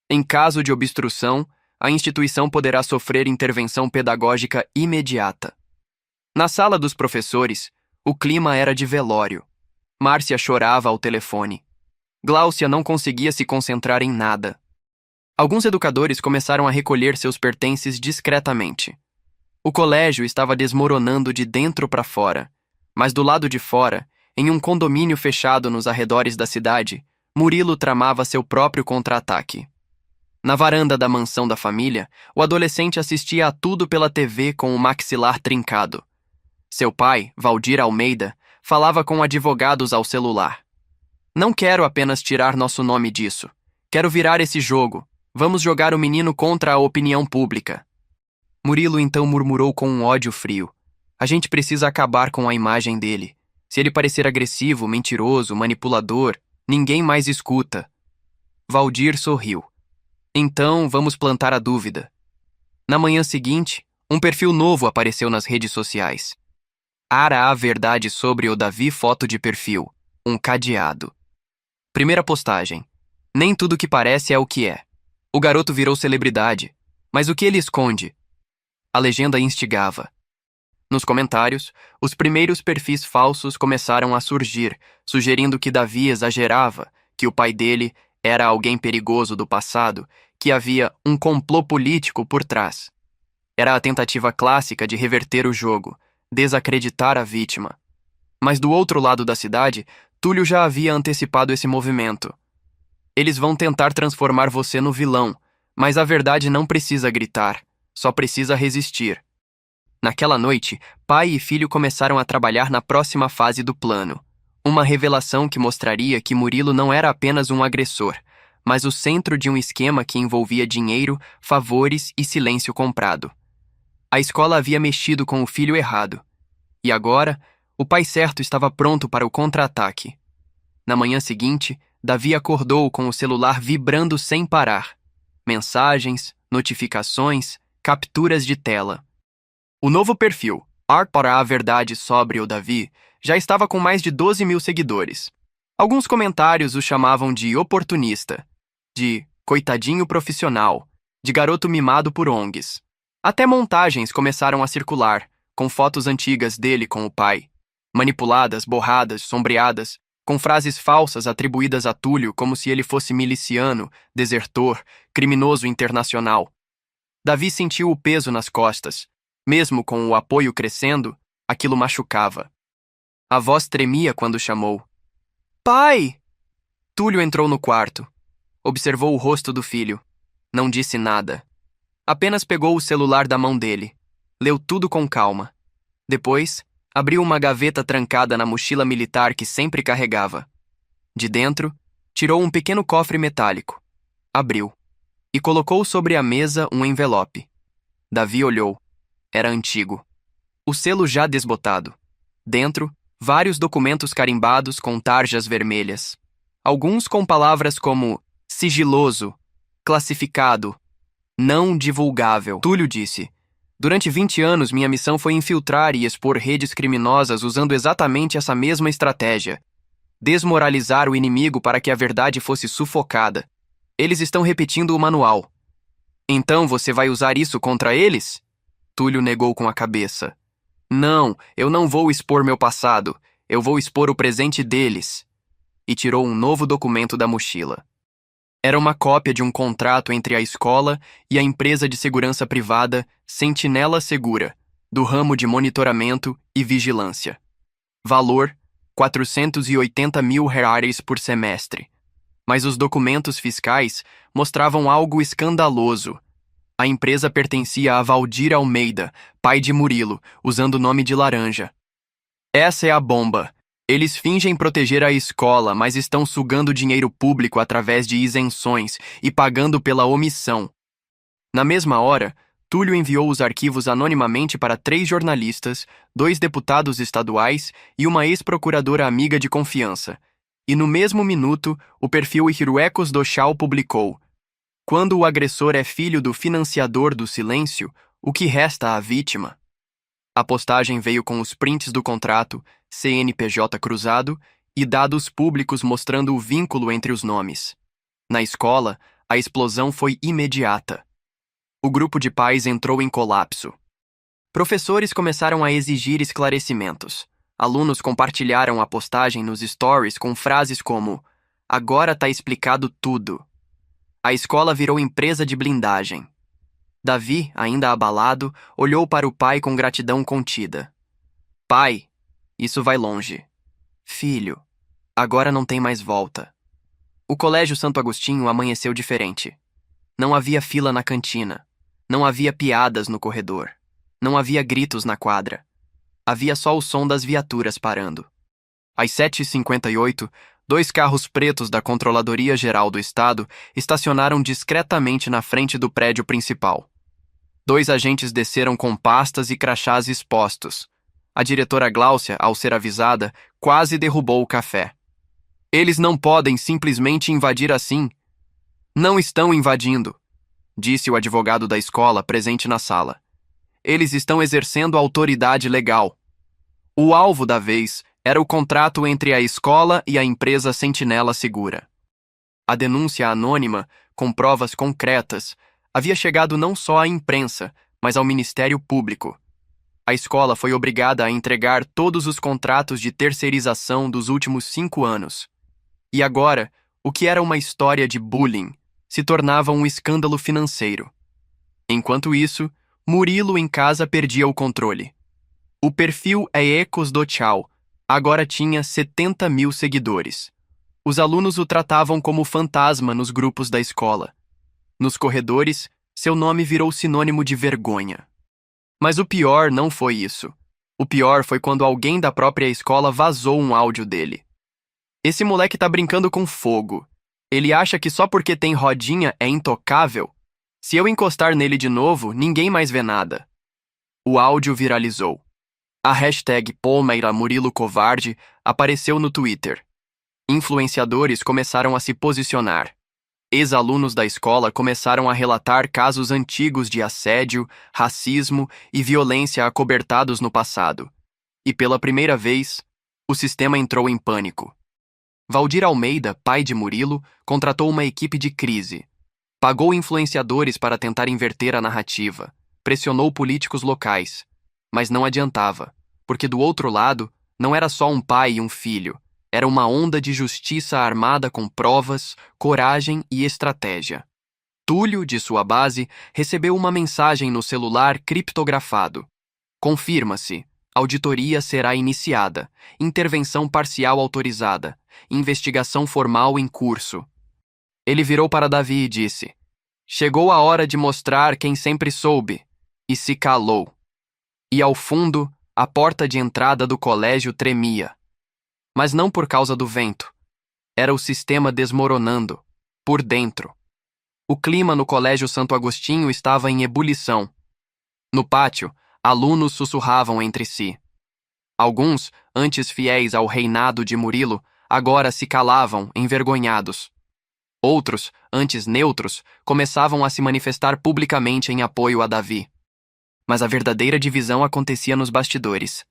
S1: Em caso de obstrução, a instituição poderá sofrer intervenção pedagógica imediata. Na sala dos professores, o clima era de velório. Márcia chorava ao telefone. Gláucia não conseguia se concentrar em nada. Alguns educadores começaram a recolher seus pertences discretamente. O colégio estava desmoronando de dentro para fora, mas do lado de fora, em um condomínio fechado nos arredores da cidade, Murilo tramava seu próprio contra-ataque. Na varanda da mansão da família, o adolescente assistia a tudo pela TV com o maxilar trincado. Seu pai, Valdir Almeida, falava com advogados ao celular. Não quero apenas tirar nosso nome disso. Quero virar esse jogo. Vamos jogar o menino contra a opinião pública. Murilo então murmurou com um ódio frio. A gente precisa acabar com a imagem dele. Se ele parecer agressivo, mentiroso, manipulador, ninguém mais escuta. Valdir sorriu. Então, vamos plantar a dúvida. Na manhã seguinte, um perfil novo apareceu nas redes sociais. Ara a verdade sobre o Davi, foto de perfil. Um cadeado. Primeira postagem. Nem tudo que parece é o que é. O garoto virou celebridade. Mas o que ele esconde? A legenda instigava. Nos comentários, os primeiros perfis falsos começaram a surgir, sugerindo que Davi exagerava, que o pai dele era alguém perigoso do passado, que havia um complô político por trás. Era a tentativa clássica de reverter o jogo, desacreditar a vítima. Mas do outro lado da cidade, Túlio já havia antecipado esse movimento. Eles vão tentar transformar você no vilão, mas a verdade não precisa gritar, só precisa resistir. Naquela noite, pai e filho começaram a trabalhar na próxima fase do plano. Uma revelação que mostraria que Murilo não era apenas um agressor, mas o centro de um esquema que envolvia dinheiro, favores e silêncio comprado. A escola havia mexido com o filho errado. E agora, o pai certo estava pronto para o contra-ataque. Na manhã seguinte, Davi acordou com o celular vibrando sem parar. Mensagens, notificações, capturas de tela. O novo perfil, Ar para a Verdade sobre o Davi, Já estava com mais de 12 mil seguidores. Alguns comentários o chamavam de oportunista, de coitadinho profissional, de garoto mimado por ONGs. Até montagens começaram a circular, com fotos antigas dele com o pai, manipuladas, borradas, sombreadas, com frases falsas atribuídas a Túlio como se ele fosse miliciano, desertor, criminoso internacional. Davi sentiu o peso nas costas. Mesmo com o apoio crescendo, aquilo machucava. A voz tremia quando chamou. Pai! Túlio entrou no quarto. Observou o rosto do filho. Não disse nada. Apenas pegou o celular da mão dele. Leu tudo com calma. Depois, abriu uma gaveta trancada na mochila militar que sempre carregava. De dentro, tirou um pequeno cofre metálico. Abriu. E colocou sobre a mesa um envelope. Davi olhou. Era antigo. O selo já desbotado. Dentro, vários documentos carimbados com tarjas vermelhas. Alguns com palavras como sigiloso, classificado, não divulgável. Túlio disse: durante 20 anos minha missão foi infiltrar e expor redes criminosas usando exatamente essa mesma estratégia. Desmoralizar o inimigo para que a verdade fosse sufocada. Eles estão repetindo o manual. Então você vai usar isso contra eles? Túlio negou com a cabeça. Não, eu não vou expor meu passado. Eu vou expor o presente deles. E tirou um novo documento da mochila. Era uma cópia de um contrato entre a escola e a empresa de segurança privada Sentinela Segura, do ramo de monitoramento e vigilância. Valor: 480 mil reais por semestre. Mas os documentos fiscais mostravam algo escandaloso. A empresa pertencia a Valdir Almeida, pai de Murilo, usando o nome de Laranja. Essa é a bomba. Eles fingem proteger a escola, mas estão sugando dinheiro público através de isenções e pagando pela omissão. Na mesma hora, Túlio enviou os arquivos anonimamente para 3 jornalistas, 2 deputados estaduais e uma ex-procuradora amiga de confiança. E no mesmo minuto, o perfil Hiruekos do Chau publicou: quando o agressor é filho do financiador do silêncio, o que resta à vítima? A postagem veio com os prints do contrato, CNPJ cruzado e dados públicos mostrando o vínculo entre os nomes. Na escola, a explosão foi imediata. O grupo de pais entrou em colapso. Professores começaram a exigir esclarecimentos. Alunos compartilharam a postagem nos stories com frases como: agora tá explicado tudo. A escola virou empresa de blindagem. Davi, ainda abalado, olhou para o pai com gratidão contida. Pai, isso vai longe. Filho, agora não tem mais volta. O Colégio Santo Agostinho amanheceu diferente. Não havia fila na cantina. Não havia piadas no corredor. Não havia gritos na quadra. Havia só o som das viaturas parando. Às 7h58, 2 carros pretos da Controladoria Geral do Estado estacionaram discretamente na frente do prédio principal. 2 agentes desceram com pastas e crachás expostos. A diretora Gláucia, ao ser avisada, quase derrubou o café. Eles não podem simplesmente invadir assim. Não estão invadindo, disse o advogado da escola presente na sala. Eles estão exercendo autoridade legal. O alvo da vez era o contrato entre a escola e a empresa Sentinela Segura. A denúncia anônima, com provas concretas, havia chegado não só à imprensa, mas ao Ministério Público. A escola foi obrigada a entregar todos os contratos de terceirização dos últimos 5 anos. E agora, o que era uma história de bullying se tornava um escândalo financeiro. Enquanto isso, Murilo em casa perdia o controle. O perfil Ecos do Chau agora tinha 70 mil seguidores. Os alunos o tratavam como fantasma nos grupos da escola. Nos corredores, seu nome virou sinônimo de vergonha. Mas o pior não foi isso. O pior foi quando alguém da própria escola vazou um áudio dele. Esse moleque tá brincando com fogo. Ele acha que só porque tem rodinha é intocável? Se eu encostar nele de novo, ninguém mais vê nada. O áudio viralizou. A hashtag Palmeira Murilo Covarde apareceu no Twitter. Influenciadores começaram a se posicionar. Ex-alunos da escola começaram a relatar casos antigos de assédio, racismo e violência acobertados no passado. E pela primeira vez, O sistema entrou em pânico. Valdir Almeida, pai de Murilo, contratou uma equipe de crise. Pagou influenciadores para tentar inverter a narrativa. Pressionou políticos locais. Mas não adiantava, porque do outro lado, não era só um pai e um filho. Era uma onda de justiça armada com provas, coragem e estratégia. Túlio, de sua base, recebeu uma mensagem no celular criptografado. Confirma-se. Auditoria será iniciada. Intervenção parcial autorizada. Investigação formal em curso. Ele virou para Davi e disse: chegou a hora de mostrar quem sempre soube. E se calou. E ao fundo, a porta de entrada do colégio tremia. Mas não por causa do vento. Era o sistema desmoronando, por dentro. O clima no Colégio Santo Agostinho estava em ebulição. No pátio, alunos sussurravam entre si. Alguns, antes fiéis ao reinado de Murilo, agora se calavam, envergonhados. Outros, antes neutros, começavam a se manifestar publicamente em apoio a Davi. Mas a verdadeira divisão acontecia nos bastidores.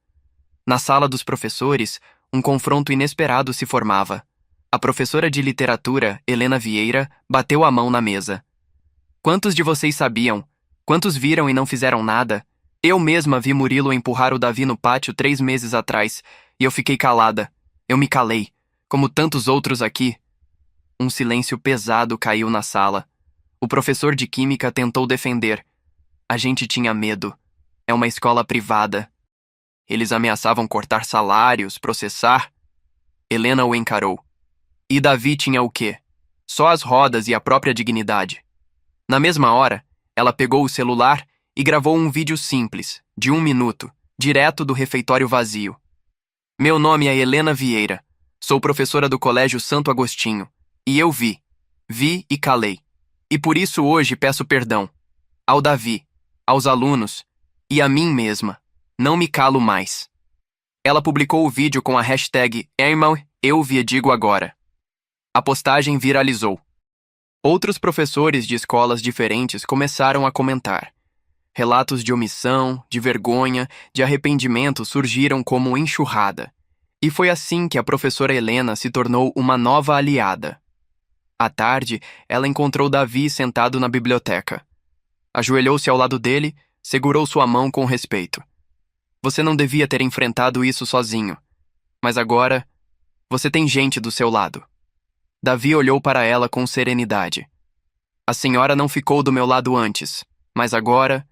S1: Na sala dos professores, um confronto inesperado se formava. A professora de literatura, Helena Vieira, bateu a mão na mesa. Quantos de vocês sabiam? Quantos viram e não fizeram nada? Eu mesma vi Murilo empurrar o Davi no pátio 3 meses atrás, e eu fiquei calada. Eu me calei, como tantos outros aqui. Um silêncio pesado caiu na sala. O professor de química tentou defender. A gente tinha medo. É uma escola privada. Eles ameaçavam cortar salários, processar. Helena o encarou. E Davi tinha o quê? Só as rodas e a própria dignidade. Na mesma hora, ela pegou o celular e gravou um vídeo simples, de 1 minuto, direto do refeitório vazio. Meu nome é Helena Vieira. Sou professora do Colégio Santo Agostinho. E eu vi e calei. E por isso hoje peço perdão. Ao Davi, aos alunos e a mim mesma. Não me calo mais. Ela publicou o vídeo com a hashtag #EuVidigo agora. A postagem viralizou. Outros professores de escolas diferentes começaram a comentar. Relatos de omissão, de vergonha, de arrependimento surgiram como enxurrada. E foi assim que a professora Helena se tornou uma nova aliada. À tarde, ela encontrou Davi sentado na biblioteca. Ajoelhou-se ao lado dele, segurou sua mão com respeito. Você não devia ter enfrentado isso sozinho. Mas agora, você tem gente do seu lado. Davi olhou para ela com serenidade. A senhora não ficou do meu lado antes, mas agora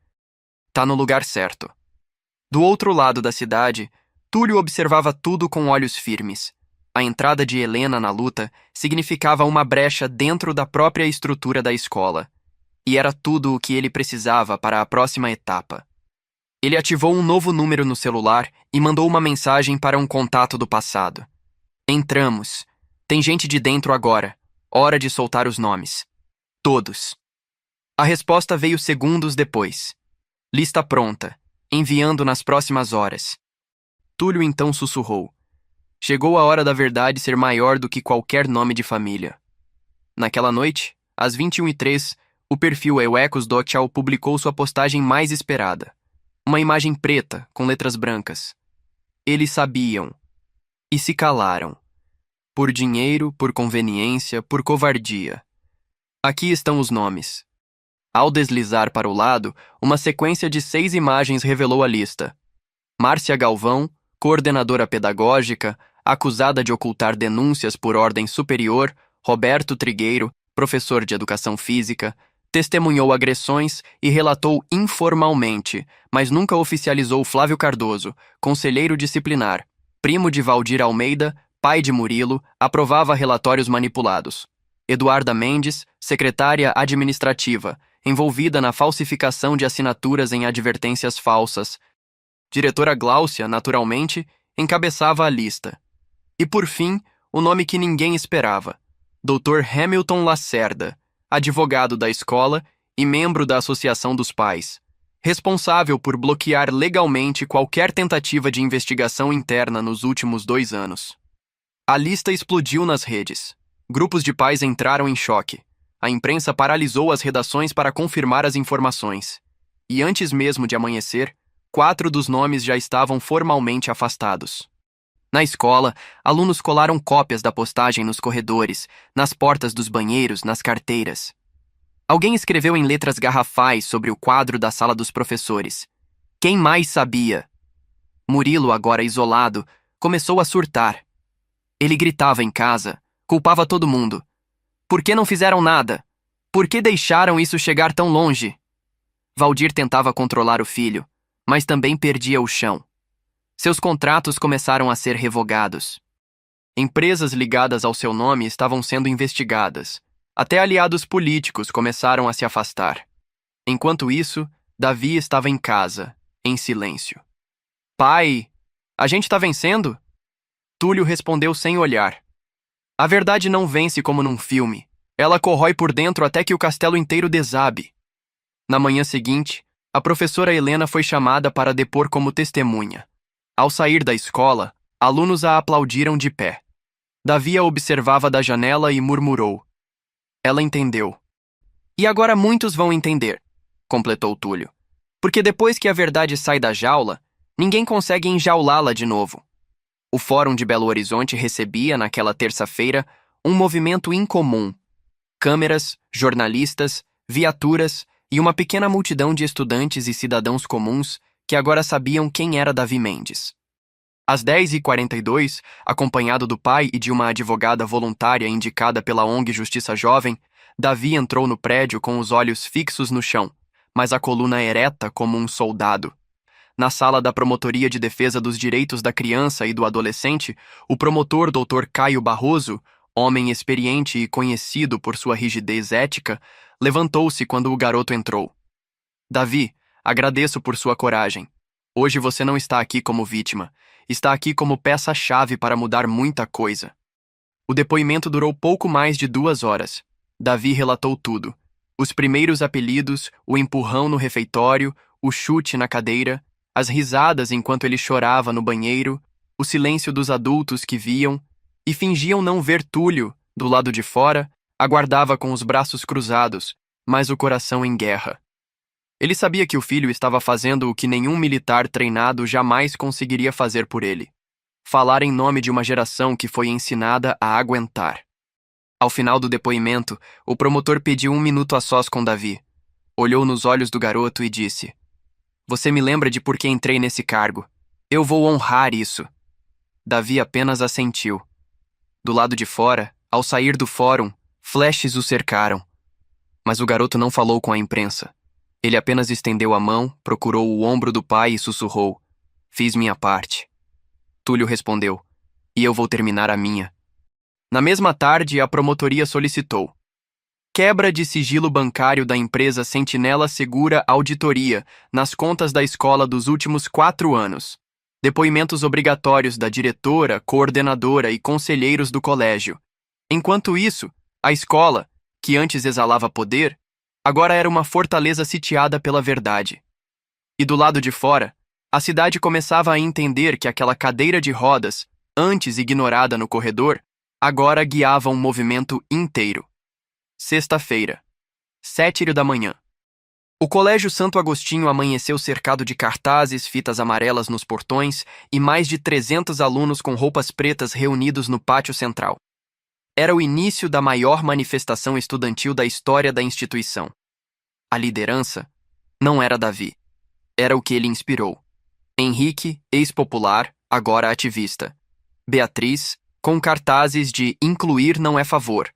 S1: tá no lugar certo. Do outro lado da cidade, Túlio observava tudo com olhos firmes. A entrada de Helena na luta significava uma brecha dentro da própria estrutura da escola. E era tudo o que ele precisava para a próxima etapa. Ele ativou um novo número no celular e mandou uma mensagem para um contato do passado. Entramos. Tem gente de dentro agora. Hora de soltar os nomes. Todos. A resposta veio segundos depois. Lista pronta. Enviando nas próximas horas. Túlio então sussurrou. Chegou a hora da verdade ser maior do que qualquer nome de família. Naquela noite, às 21h03, o perfil EuEcos.Tchau publicou sua postagem mais esperada. Uma imagem preta, com letras brancas. Eles sabiam. E se calaram. Por dinheiro, por conveniência, por covardia. Aqui estão os nomes. Ao deslizar para o lado, uma sequência de 6 imagens revelou a lista. Márcia Galvão, coordenadora pedagógica, acusada de ocultar denúncias por ordem superior, Roberto Trigueiro, professor de educação física, testemunhou agressões e relatou informalmente, mas nunca oficializou Flávio Cardoso, conselheiro disciplinar, primo de Valdir Almeida, pai de Murilo, aprovava relatórios manipulados. Eduarda Mendes, secretária administrativa, envolvida na falsificação de assinaturas em advertências falsas. Diretora Gláucia, naturalmente, encabeçava a lista. E por fim, o nome que ninguém esperava, Dr. Hamilton Lacerda, advogado da escola e membro da Associação dos Pais, responsável por bloquear legalmente qualquer tentativa de investigação interna nos últimos 2 anos. A lista explodiu nas redes. Grupos de pais entraram em choque. A imprensa paralisou as redações para confirmar as informações. E antes mesmo de amanhecer, 4 dos nomes já estavam formalmente afastados. Na escola, alunos colaram cópias da postagem nos corredores, nas portas dos banheiros, nas carteiras. Alguém escreveu em letras garrafais sobre o quadro da sala dos professores. Quem mais sabia? Murilo, agora isolado, começou a surtar. Ele gritava em casa, culpava todo mundo. Por que não fizeram nada? Por que deixaram isso chegar tão longe? Valdir tentava controlar o filho, mas também perdia o chão. Seus contratos começaram a ser revogados. Empresas ligadas ao seu nome estavam sendo investigadas. Até aliados políticos começaram a se afastar. Enquanto isso, Davi estava em casa, em silêncio. Pai, a gente está vencendo? Túlio respondeu sem olhar. A verdade não vence como num filme. Ela corrói por dentro até que o castelo inteiro desabe. Na manhã seguinte, a professora Helena foi chamada para depor como testemunha. Ao sair da escola, alunos a aplaudiram de pé. Davi a observava da janela e murmurou. Ela entendeu. E agora muitos vão entender, completou Túlio. Porque depois que a verdade sai da jaula, ninguém consegue enjaulá-la de novo. O Fórum de Belo Horizonte recebia, naquela terça-feira, um movimento incomum. Câmeras, jornalistas, viaturas e uma pequena multidão de estudantes e cidadãos comuns que agora sabiam quem era Davi Mendes. Às 10h42, acompanhado do pai e de uma advogada voluntária indicada pela ONG Justiça Jovem, Davi entrou no prédio com os olhos fixos no chão, mas a coluna ereta como um soldado. Na sala da Promotoria de Defesa dos Direitos da Criança e do Adolescente, o promotor Dr. Caio Barroso, homem experiente e conhecido por sua rigidez ética, levantou-se quando o garoto entrou. Davi, agradeço por sua coragem. Hoje você não está aqui como vítima, está aqui como peça-chave para mudar muita coisa. O depoimento durou pouco mais de 2 horas. Davi relatou tudo. Os primeiros apelidos, o empurrão no refeitório, o chute na cadeira, as risadas enquanto ele chorava no banheiro, o silêncio dos adultos que viam e fingiam não ver Túlio, do lado de fora, aguardava com os braços cruzados, mas o coração em guerra. Ele sabia que o filho estava fazendo o que nenhum militar treinado jamais conseguiria fazer por ele. Falar em nome de uma geração que foi ensinada a aguentar. Ao final do depoimento, o promotor pediu 1 minuto a sós com Davi. Olhou nos olhos do garoto e disse: Você me lembra de por que entrei nesse cargo. Eu vou honrar isso. Davi apenas assentiu. Do lado de fora, ao sair do fórum, flashes o cercaram. Mas o garoto não falou com a imprensa. Ele apenas estendeu a mão, procurou o ombro do pai e sussurrou: Fiz minha parte. Túlio respondeu: E eu vou terminar a minha. Na mesma tarde, a promotoria solicitou: quebra de sigilo bancário da empresa Sentinela Segura Auditoria nas contas da escola dos últimos 4 anos. Depoimentos obrigatórios da diretora, coordenadora e conselheiros do colégio. Enquanto isso, a escola, que antes exalava poder, agora era uma fortaleza sitiada pela verdade. E do lado de fora, a cidade começava a entender que aquela cadeira de rodas, antes ignorada no corredor, agora guiava um movimento inteiro. Sexta-feira, 7h. O Colégio Santo Agostinho amanheceu cercado de cartazes, fitas amarelas nos portões e mais de 300 alunos com roupas pretas reunidos no pátio central. Era o início da maior manifestação estudantil da história da instituição. A liderança não era Davi. Era o que ele inspirou. Henrique, ex-popular, agora ativista. Beatriz, com cartazes de incluir não é favor.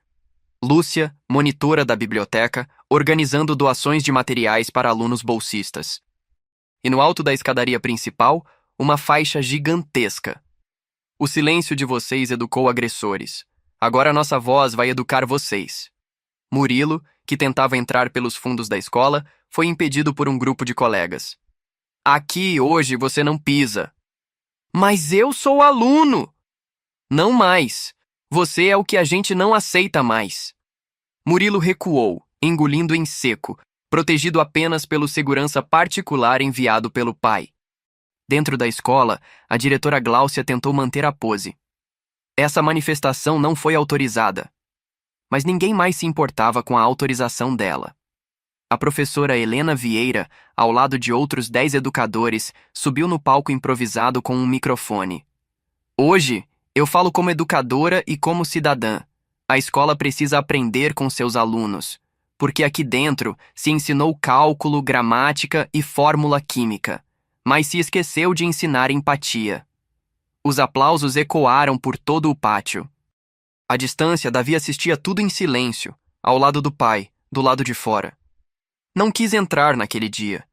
S1: Lúcia, monitora da biblioteca, organizando doações de materiais para alunos bolsistas. E no alto da escadaria principal, uma faixa gigantesca. O silêncio de vocês educou agressores. Agora nossa voz vai educar vocês. Murilo, que tentava entrar pelos fundos da escola, foi impedido por um grupo de colegas. Aqui, hoje, você não pisa. Mas eu sou aluno! Não mais. Você é o que a gente não aceita mais. Murilo recuou, engolindo em seco, protegido apenas pelo segurança particular enviado pelo pai. Dentro da escola, a diretora Gláucia tentou manter a pose. Essa manifestação não foi autorizada. Mas ninguém mais se importava com a autorização dela. A professora Helena Vieira, ao lado de outros 10 educadores, subiu no palco improvisado com um microfone. Hoje, eu falo como educadora e como cidadã. A escola precisa aprender com seus alunos, porque aqui dentro se ensinou cálculo, gramática e fórmula química, mas se esqueceu de ensinar empatia. Os aplausos ecoaram por todo o pátio. À distância, Davi assistia tudo em silêncio, ao lado do pai, do lado de fora. Não quis entrar naquele dia.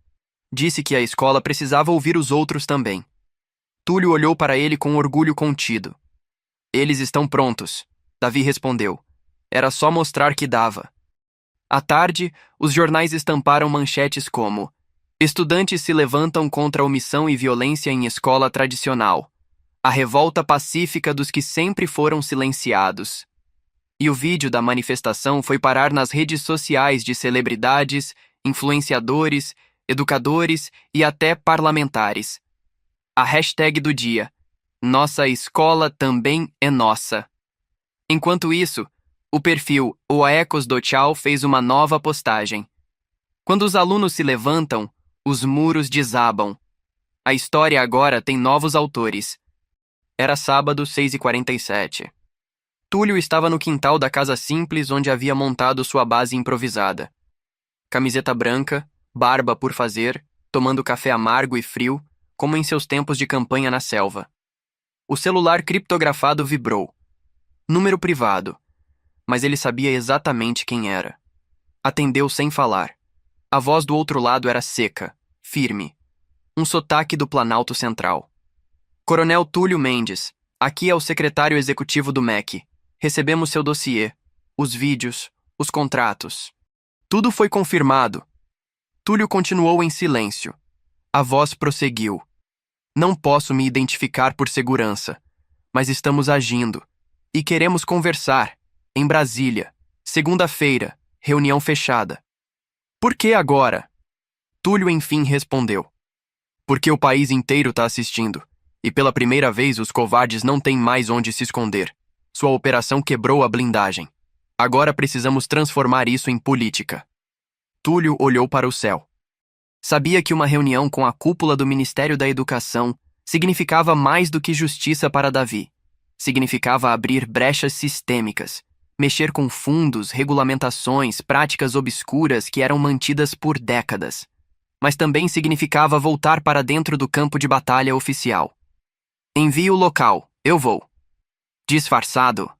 S1: Disse que a escola precisava ouvir os outros também. Túlio olhou para ele com orgulho contido. Eles estão prontos, Davi respondeu. Era só mostrar que dava. À tarde, os jornais estamparam manchetes como: Estudantes se levantam contra a omissão e violência em escola tradicional. A revolta pacífica dos que sempre foram silenciados. E o vídeo da manifestação foi parar nas redes sociais de celebridades, influenciadores, educadores e até parlamentares. A hashtag do dia: Nossa escola também é nossa. Enquanto isso, o perfil O Ecos do Tchau fez uma nova postagem. Quando os alunos se levantam, os muros desabam. A história agora tem novos autores. Era sábado, 6h47. Túlio estava no quintal da casa simples onde havia montado sua base improvisada. Camiseta branca, barba por fazer, tomando café amargo e frio, como em seus tempos de campanha na selva. O celular criptografado vibrou. Número privado. Mas ele sabia exatamente quem era. Atendeu sem falar. A voz do outro lado era seca, firme. Um sotaque do Planalto Central. Coronel Túlio Mendes, aqui é o secretário executivo do MEC. Recebemos seu dossiê, os vídeos, os contratos. Tudo foi confirmado. Túlio continuou em silêncio. A voz prosseguiu. Não posso me identificar por segurança, mas estamos agindo. E queremos conversar, em Brasília, segunda-feira, reunião fechada. Por que agora? Túlio enfim respondeu. Porque o país inteiro está assistindo, e pela primeira vez os covardes não têm mais onde se esconder. Sua operação quebrou a blindagem. Agora precisamos transformar isso em política. Túlio olhou para o céu. Sabia que uma reunião com a cúpula do Ministério da Educação significava mais do que justiça para Davi. Significava abrir brechas sistêmicas, mexer com fundos, regulamentações, práticas obscuras que eram mantidas por décadas. Mas também significava voltar para dentro do campo de batalha oficial. Envio local, eu vou. Disfarçado.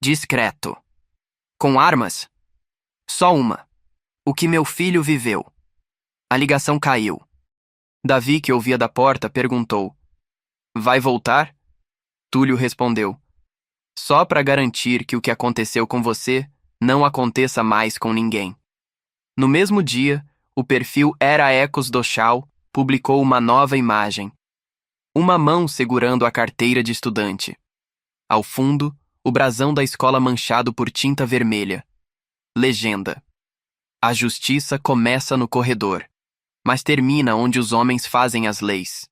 S1: Discreto. Com armas? Só uma. O que meu filho viveu. A ligação caiu. Davi, que ouvia da porta, perguntou: Vai voltar? Túlio respondeu: Só para garantir que o que aconteceu com você não aconteça mais com ninguém. No mesmo dia, o perfil Era Ecos do Tchau publicou uma nova imagem. Uma mão segurando a carteira de estudante. Ao fundo, o brasão da escola manchado por tinta vermelha. Legenda: A justiça começa no corredor, mas termina onde os homens fazem as leis.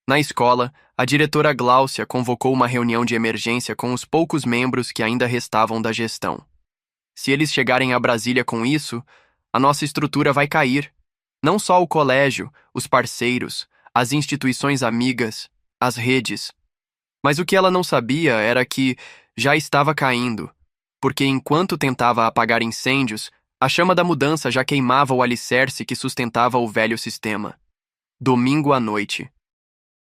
S1: Na escola, a diretora Gláucia convocou uma reunião de emergência com os poucos membros que ainda restavam da gestão. Se eles chegarem a Brasília com isso, a nossa estrutura vai cair. Não só o colégio, os parceiros, as instituições amigas, as redes. Mas o que ela não sabia era que já estava caindo, porque enquanto tentava apagar incêndios, a chama da mudança já queimava o alicerce que sustentava o velho sistema. Domingo à noite.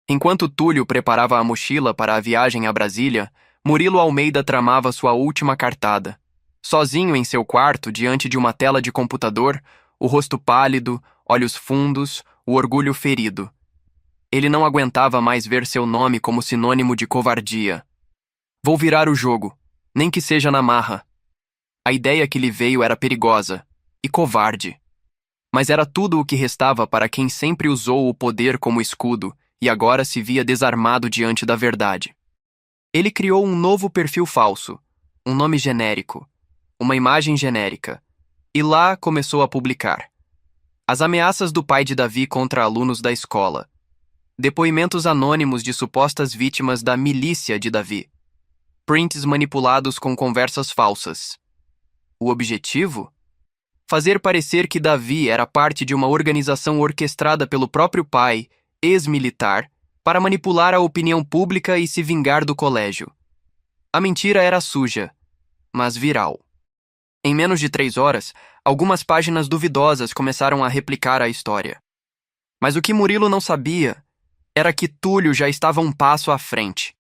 S1: Enquanto Túlio preparava a mochila para a viagem a Brasília, Murilo Almeida tramava sua última cartada. Sozinho em seu quarto, diante de uma tela de computador, o rosto pálido, olhos fundos, o orgulho ferido. Ele não aguentava mais ver seu nome como sinônimo de covardia. Vou virar o jogo, nem que seja na marra. A ideia que lhe veio era perigosa e covarde. Mas era tudo o que restava para quem sempre usou o poder como escudo e agora se via desarmado diante da verdade. Ele criou um novo perfil falso, um nome genérico, uma imagem genérica, e lá começou a publicar. As ameaças do pai de Davi contra alunos da escola. Depoimentos anônimos de supostas vítimas da milícia de Davi. Prints manipulados com conversas falsas. O objetivo? Fazer parecer que Davi era parte de uma organização orquestrada pelo próprio pai, ex-militar, para manipular a opinião pública e se vingar do colégio. A mentira era suja, mas viral. Em menos de 3 horas, algumas páginas duvidosas começaram a replicar a história. Mas o que Murilo não sabia era que Túlio já estava um passo à frente.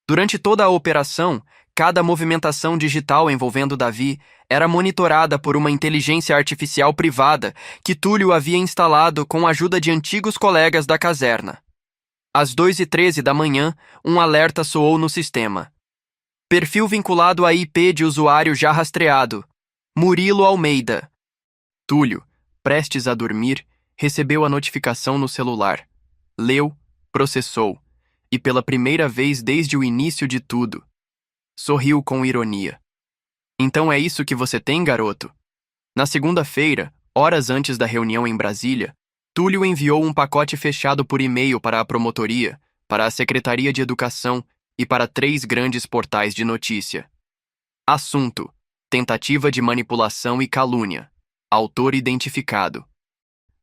S1: Durante toda a operação, cada movimentação digital envolvendo Davi era monitorada por uma inteligência artificial privada que Túlio havia instalado com a ajuda de antigos colegas da caserna. Às 2h13 da manhã, um alerta soou no sistema. Perfil vinculado à IP de usuário já rastreado. Murilo Almeida. Túlio, prestes a dormir, recebeu a notificação no celular. Leu, processou, e pela primeira vez desde o início de tudo, sorriu com ironia. Então é isso que você tem, garoto? Na segunda-feira, horas antes da reunião em Brasília, Túlio enviou um pacote fechado por e-mail para a promotoria, para a Secretaria de Educação e para 3 grandes portais de notícia. Assunto: tentativa de manipulação e calúnia. Autor identificado.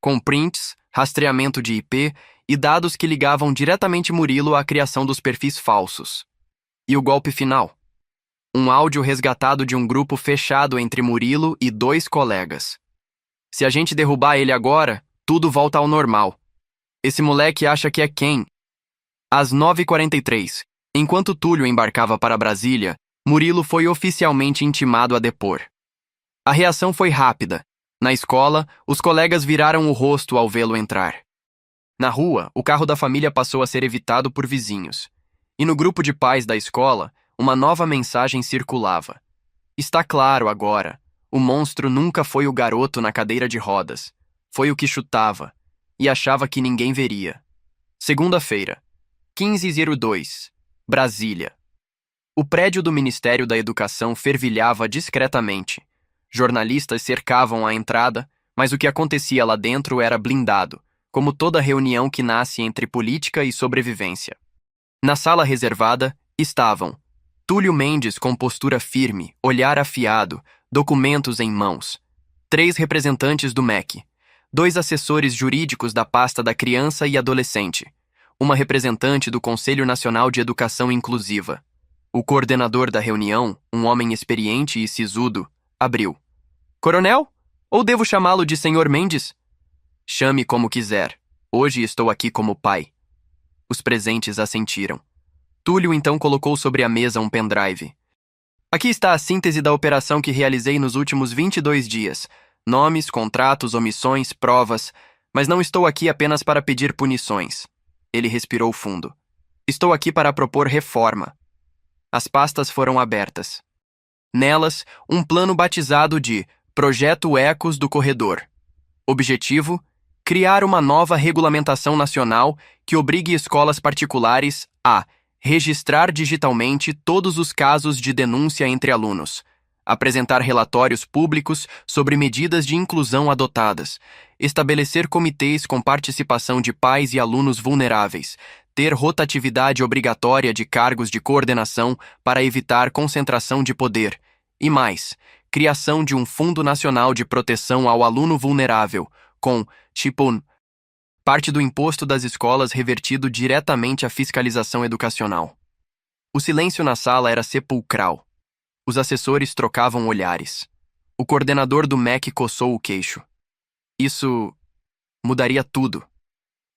S1: Com prints, rastreamento de IP e dados que ligavam diretamente Murilo à criação dos perfis falsos. E o golpe final? Um áudio resgatado de um grupo fechado entre Murilo e 2 colegas. Se a gente derrubar ele agora, tudo volta ao normal. Esse moleque acha que é quem? Às 9h43, enquanto Túlio embarcava para Brasília, Murilo foi oficialmente intimado a depor. A reação foi rápida. Na escola, os colegas viraram o rosto ao vê-lo entrar. Na rua, o carro da família passou a ser evitado por vizinhos. E no grupo de pais da escola, uma nova mensagem circulava. Está claro agora, o monstro nunca foi o garoto na cadeira de rodas. Foi o que chutava, e achava que ninguém veria. Segunda-feira, 15h02, Brasília. O prédio do Ministério da Educação fervilhava discretamente. Jornalistas cercavam a entrada, mas o que acontecia lá dentro era blindado, como toda reunião que nasce entre política e sobrevivência. Na sala reservada estavam Túlio Mendes com postura firme, olhar afiado, documentos em mãos, 3 representantes do MEC, 2 assessores jurídicos da pasta da criança e adolescente, uma representante do Conselho Nacional de Educação Inclusiva. O coordenador da reunião, um homem experiente e sisudo, abriu. Coronel? Ou devo chamá-lo de Senhor Mendes? Chame como quiser. Hoje estou aqui como pai. Os presentes assentiram. Túlio então colocou sobre a mesa um pendrive. Aqui está a síntese da operação que realizei nos últimos 22 dias. Nomes, contratos, omissões, provas. Mas não estou aqui apenas para pedir punições. Ele respirou fundo. Estou aqui para propor reforma. As pastas foram abertas. Nelas, um plano batizado de Projeto Ecos do Corredor. Objetivo: criar uma nova regulamentação nacional que obrigue escolas particulares a registrar digitalmente todos os casos de denúncia entre alunos, apresentar relatórios públicos sobre medidas de inclusão adotadas, estabelecer comitês com participação de pais e alunos vulneráveis, ter rotatividade obrigatória de cargos de coordenação para evitar concentração de poder, e mais, criação de um Fundo Nacional de Proteção ao Aluno Vulnerável, com, parte do imposto das escolas revertido diretamente à fiscalização educacional. O silêncio na sala era sepulcral. Os assessores trocavam olhares. O coordenador do MEC coçou o queixo. Isso mudaria tudo.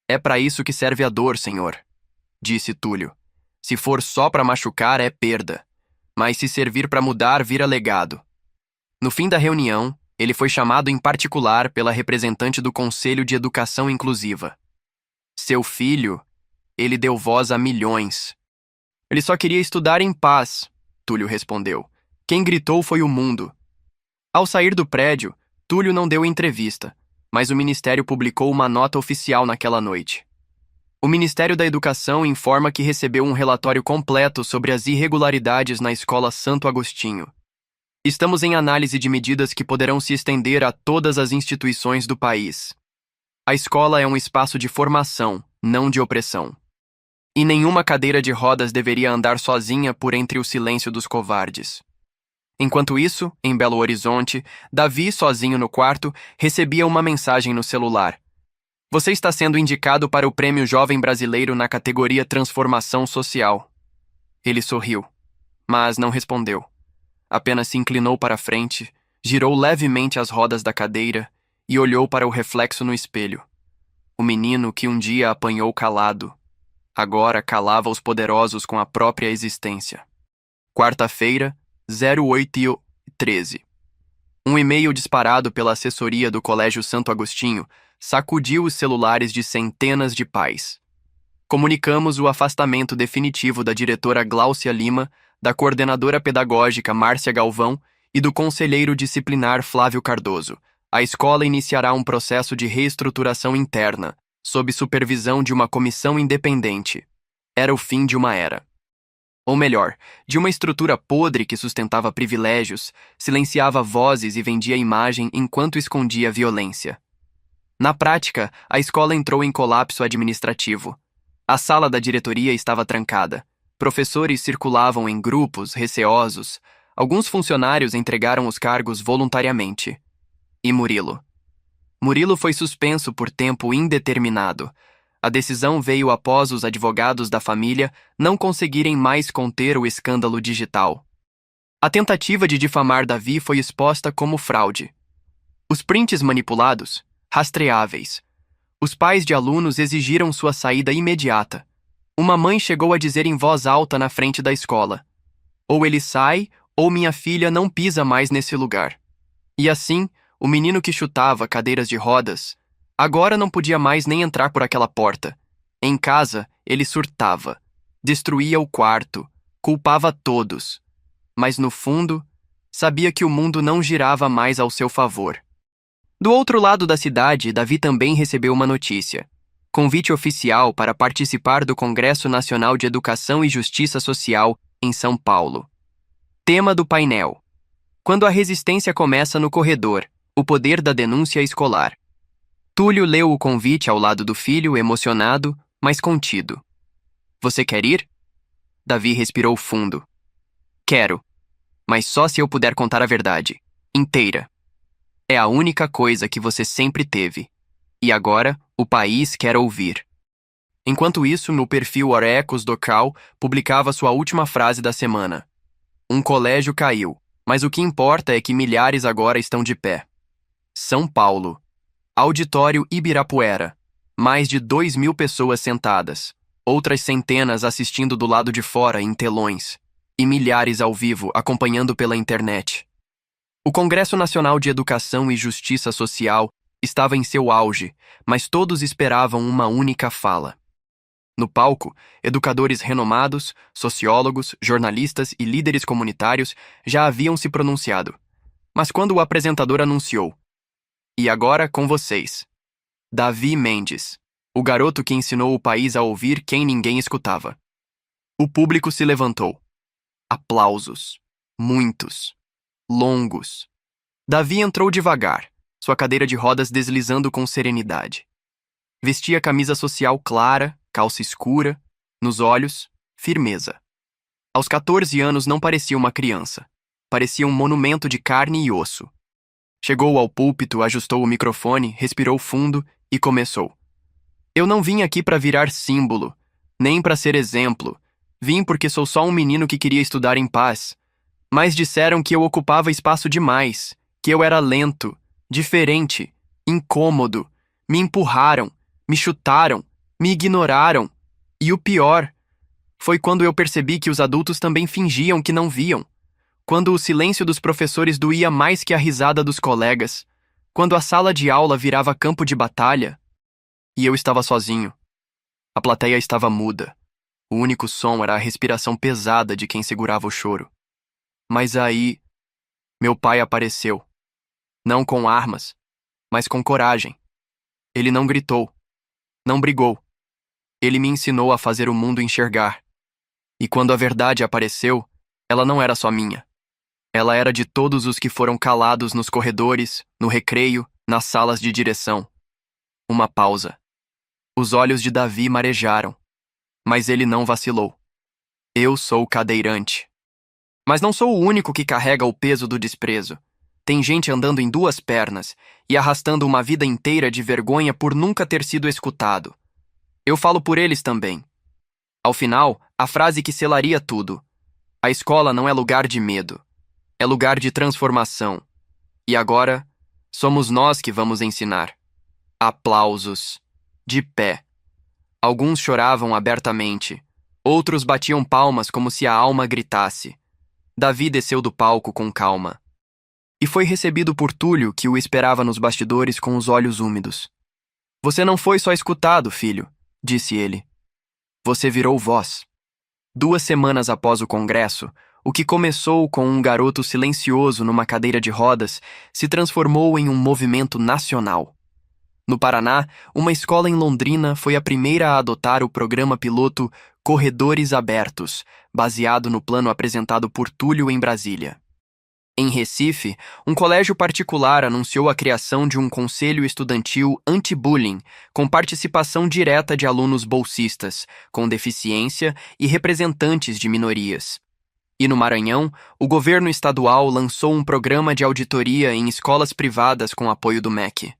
S1: É para isso que serve a dor, senhor, disse Túlio. Se for só para machucar, é perda. Mas se servir para mudar, vira legado. No fim da reunião, ele foi chamado em particular pela representante do Conselho de Educação Inclusiva. Seu filho, ele deu voz a milhões. Ele só queria estudar em paz, Túlio respondeu. Quem gritou foi o mundo. Ao sair do prédio, Túlio não deu entrevista, mas o Ministério publicou uma nota oficial naquela noite. O Ministério da Educação informa que recebeu um relatório completo sobre as irregularidades na Escola Santo Agostinho. Estamos em análise de medidas que poderão se estender a todas as instituições do país. A escola é um espaço de formação, não de opressão. E nenhuma cadeira de rodas deveria andar sozinha por entre o silêncio dos covardes. Enquanto isso, em Belo Horizonte, Davi, sozinho no quarto, recebia uma mensagem no celular. Você está sendo indicado para o Prêmio Jovem Brasileiro na categoria Transformação Social. Ele sorriu, mas não respondeu. Apenas se inclinou para a frente, girou levemente as rodas da cadeira e olhou para o reflexo no espelho. O menino que um dia apanhou calado, agora calava os poderosos com a própria existência. Quarta-feira, 08h13. Um e-mail disparado pela assessoria do Colégio Santo Agostinho sacudiu os celulares de centenas de pais. Comunicamos o afastamento definitivo da diretora Gláucia Lima, da coordenadora pedagógica Márcia Galvão e do conselheiro disciplinar Flávio Cardoso. A escola iniciará um processo de reestruturação interna, sob supervisão de uma comissão independente. Era o fim de uma era. Ou melhor, de uma estrutura podre que sustentava privilégios, silenciava vozes e vendia imagem enquanto escondia violência. Na prática, a escola entrou em colapso administrativo. A sala da diretoria estava trancada. Professores circulavam em grupos, receosos. Alguns funcionários entregaram os cargos voluntariamente. E Murilo? Murilo foi suspenso por tempo indeterminado. A decisão veio após os advogados da família não conseguirem mais conter o escândalo digital. A tentativa de difamar Davi foi exposta como fraude. Os prints manipulados, rastreáveis. Os pais de alunos exigiram sua saída imediata. Uma mãe chegou a dizer em voz alta na frente da escola: ou ele sai, ou minha filha não pisa mais nesse lugar. E assim, o menino que chutava cadeiras de rodas, agora não podia mais nem entrar por aquela porta. Em casa, ele surtava, destruía o quarto, culpava todos. Mas no fundo, sabia que o mundo não girava mais ao seu favor. Do outro lado da cidade, Davi também recebeu uma notícia. Convite oficial para participar do Congresso Nacional de Educação e Justiça Social em São Paulo. Tema do painel: quando a resistência começa no corredor, o poder da denúncia escolar. Túlio leu o convite ao lado do filho, emocionado, mas contido. Você quer ir? Davi respirou fundo. Quero, mas só se eu puder contar a verdade, inteira. É a única coisa que você sempre teve. E agora, o país quer ouvir. Enquanto isso, no perfil Orecos do Cal, publicava sua última frase da semana. Um colégio caiu, mas o que importa é que milhares agora estão de pé. São Paulo. Auditório Ibirapuera. Mais de 2.000 pessoas sentadas. Outras centenas assistindo do lado de fora em telões. E milhares ao vivo acompanhando pela internet. O Congresso Nacional de Educação e Justiça Social estava em seu auge, mas todos esperavam uma única fala. No palco, educadores renomados, sociólogos, jornalistas e líderes comunitários já haviam se pronunciado. Mas quando o apresentador anunciou: e agora com vocês, Davi Mendes, o garoto que ensinou o país a ouvir quem ninguém escutava. O público se levantou. Aplausos. Muitos. Longos. Davi entrou devagar, sua cadeira de rodas deslizando com serenidade. Vestia camisa social clara, calça escura, nos olhos, firmeza. Aos 14 anos não parecia uma criança. Parecia um monumento de carne e osso. Chegou ao púlpito, ajustou o microfone, respirou fundo e começou. Eu não vim aqui para virar símbolo, nem para ser exemplo. Vim porque sou só um menino que queria estudar em paz. Mas disseram que eu ocupava espaço demais, que eu era lento, diferente, incômodo. Me empurraram, me chutaram, me ignoraram. E o pior foi quando eu percebi que os adultos também fingiam que não viam. Quando o silêncio dos professores doía mais que a risada dos colegas. Quando a sala de aula virava campo de batalha. E eu estava sozinho. A plateia estava muda. O único som era a respiração pesada de quem segurava o choro. Mas aí, meu pai apareceu. Não com armas, mas com coragem. Ele não gritou, não brigou. Ele me ensinou a fazer o mundo enxergar. E quando a verdade apareceu, ela não era só minha. Ela era de todos os que foram calados nos corredores, no recreio, nas salas de direção. Uma pausa. Os olhos de Davi marejaram, mas ele não vacilou. Eu sou cadeirante. Mas não sou o único que carrega o peso do desprezo. Tem gente andando em duas pernas e arrastando uma vida inteira de vergonha por nunca ter sido escutado. Eu falo por eles também. Ao final, a frase que selaria tudo: a escola não é lugar de medo, é lugar de transformação. E agora, somos nós que vamos ensinar. Aplausos. De pé. Alguns choravam abertamente. Outros batiam palmas como se a alma gritasse. Davi desceu do palco com calma. E foi recebido por Túlio, que o esperava nos bastidores com os olhos úmidos. Você não foi só escutado, filho, disse ele. Você virou voz. 2 semanas após o congresso, o que começou com um garoto silencioso numa cadeira de rodas se transformou em um movimento nacional. No Paraná, uma escola em Londrina foi a primeira a adotar o programa piloto Corredores Abertos, baseado no plano apresentado por Túlio em Brasília. Em Recife, um colégio particular anunciou a criação de um conselho estudantil anti-bullying, com participação direta de alunos bolsistas, com deficiência e representantes de minorias. E no Maranhão, o governo estadual lançou um programa de auditoria em escolas privadas com apoio do MEC.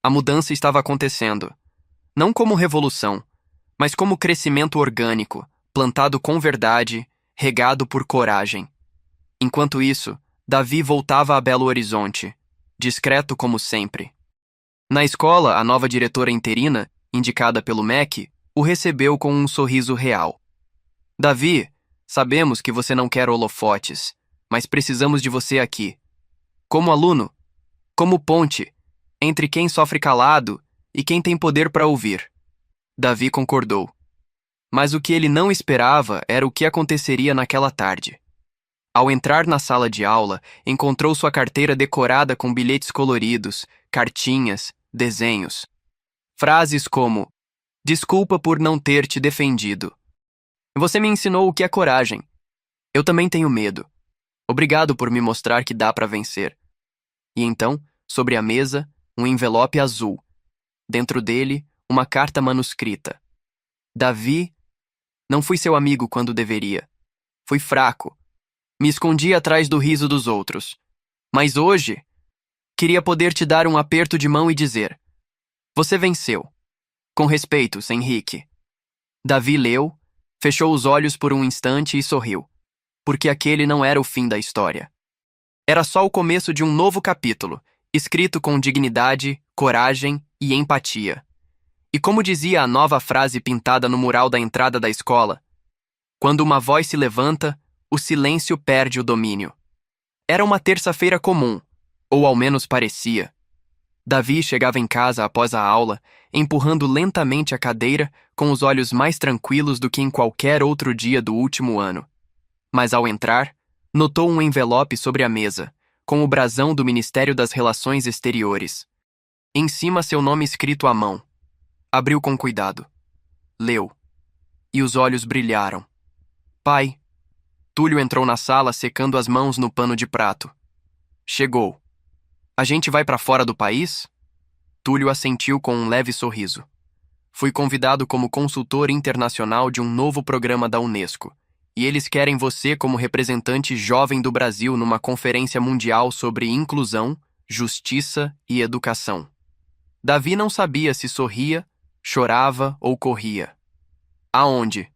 S1: A mudança estava acontecendo, não como revolução, mas como crescimento orgânico, plantado com verdade, regado por coragem. Enquanto isso, Davi voltava a Belo Horizonte, discreto como sempre. Na escola, a nova diretora interina, indicada pelo MEC, o recebeu com um sorriso real. Davi, sabemos que você não quer holofotes, mas precisamos de você aqui. Como aluno, como ponte, entre quem sofre calado e quem tem poder para ouvir. Davi concordou. Mas o que ele não esperava era o que aconteceria naquela tarde. Ao entrar na sala de aula, encontrou sua carteira decorada com bilhetes coloridos, cartinhas, desenhos. Frases como: desculpa por não ter te defendido. Você me ensinou o que é coragem. Eu também tenho medo. Obrigado por me mostrar que dá para vencer. E então, sobre a mesa, um envelope azul. Dentro dele, uma carta manuscrita. Davi, não fui seu amigo quando deveria. Fui fraco. Me escondi atrás do riso dos outros. Mas hoje, queria poder te dar um aperto de mão e dizer: você venceu. Com respeito, Henrique. Davi leu, fechou os olhos por um instante e sorriu, porque aquele não era o fim da história. Era só o começo de um novo capítulo, escrito com dignidade, coragem e empatia. E como dizia a nova frase pintada no mural da entrada da escola: quando uma voz se levanta, o silêncio perde o domínio. Era uma terça-feira comum, ou ao menos parecia. Davi chegava em casa após a aula, empurrando lentamente a cadeira, com os olhos mais tranquilos do que em qualquer outro dia do último ano. Mas ao entrar, notou um envelope sobre a mesa, com o brasão do Ministério das Relações Exteriores. Em cima, seu nome escrito à mão. Abriu com cuidado. Leu. E os olhos brilharam. Pai. Túlio entrou na sala secando as mãos no pano de prato. Chegou. A gente vai para fora do país? Túlio assentiu com um leve sorriso. Fui convidado como consultor internacional de um novo programa da Unesco, e eles querem você como representante jovem do Brasil numa conferência mundial sobre inclusão, justiça e educação. Davi não sabia se sorria, chorava ou corria. Aonde?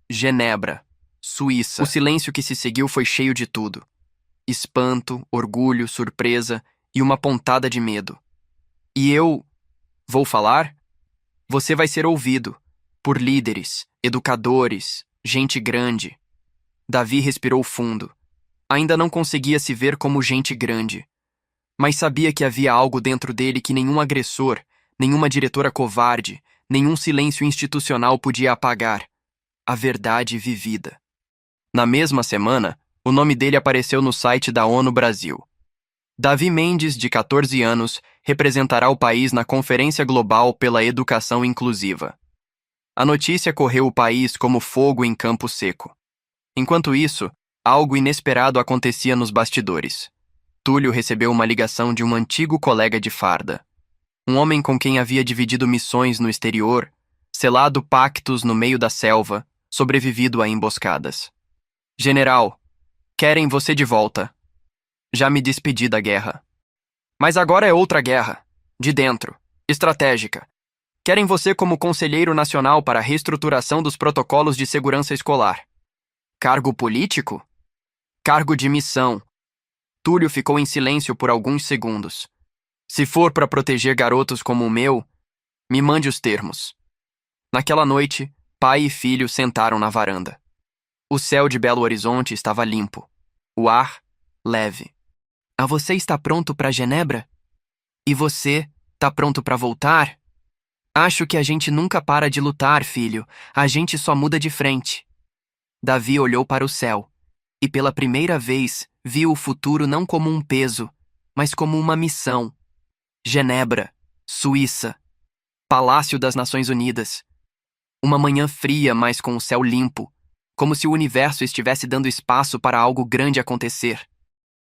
S1: Genebra, Suíça. O silêncio que se seguiu foi cheio de tudo. Espanto, orgulho, surpresa e uma pontada de medo. E eu... vou falar? Você vai ser ouvido. Por líderes, educadores, gente grande. Davi respirou fundo. Ainda não conseguia se ver como gente grande. Mas sabia que havia algo dentro dele que nenhum agressor, nenhuma diretora covarde, nenhum silêncio institucional podia apagar. A verdade vivida. Na mesma semana, o nome dele apareceu no site da ONU Brasil. Davi Mendes, de 14 anos, representará o país na Conferência Global pela Educação Inclusiva. A notícia correu o país como fogo em campo seco. Enquanto isso, algo inesperado acontecia nos bastidores. Túlio recebeu uma ligação de um antigo colega de farda. Um homem com quem havia dividido missões no exterior, selado pactos no meio da selva, sobrevivido a emboscadas. General, querem você de volta. Já me despedi da guerra. Mas agora é outra guerra. De dentro. Estratégica. Querem você como conselheiro nacional para a reestruturação dos protocolos de segurança escolar. Cargo político? Cargo de missão. Túlio ficou em silêncio por alguns segundos. Se for para proteger garotos como o meu, me mande os termos. Naquela noite, pai e filho sentaram na varanda. O céu de Belo Horizonte estava limpo. O ar, leve. Você está pronto para Genebra? E você, tá pronto para voltar? Acho que a gente nunca para de lutar, filho. A gente só muda de frente. Davi olhou para o céu. E pela primeira vez, viu o futuro não como um peso, mas como uma missão. Genebra, Suíça. Palácio das Nações Unidas. Uma manhã fria, mas com o céu limpo, como se o universo estivesse dando espaço para algo grande acontecer.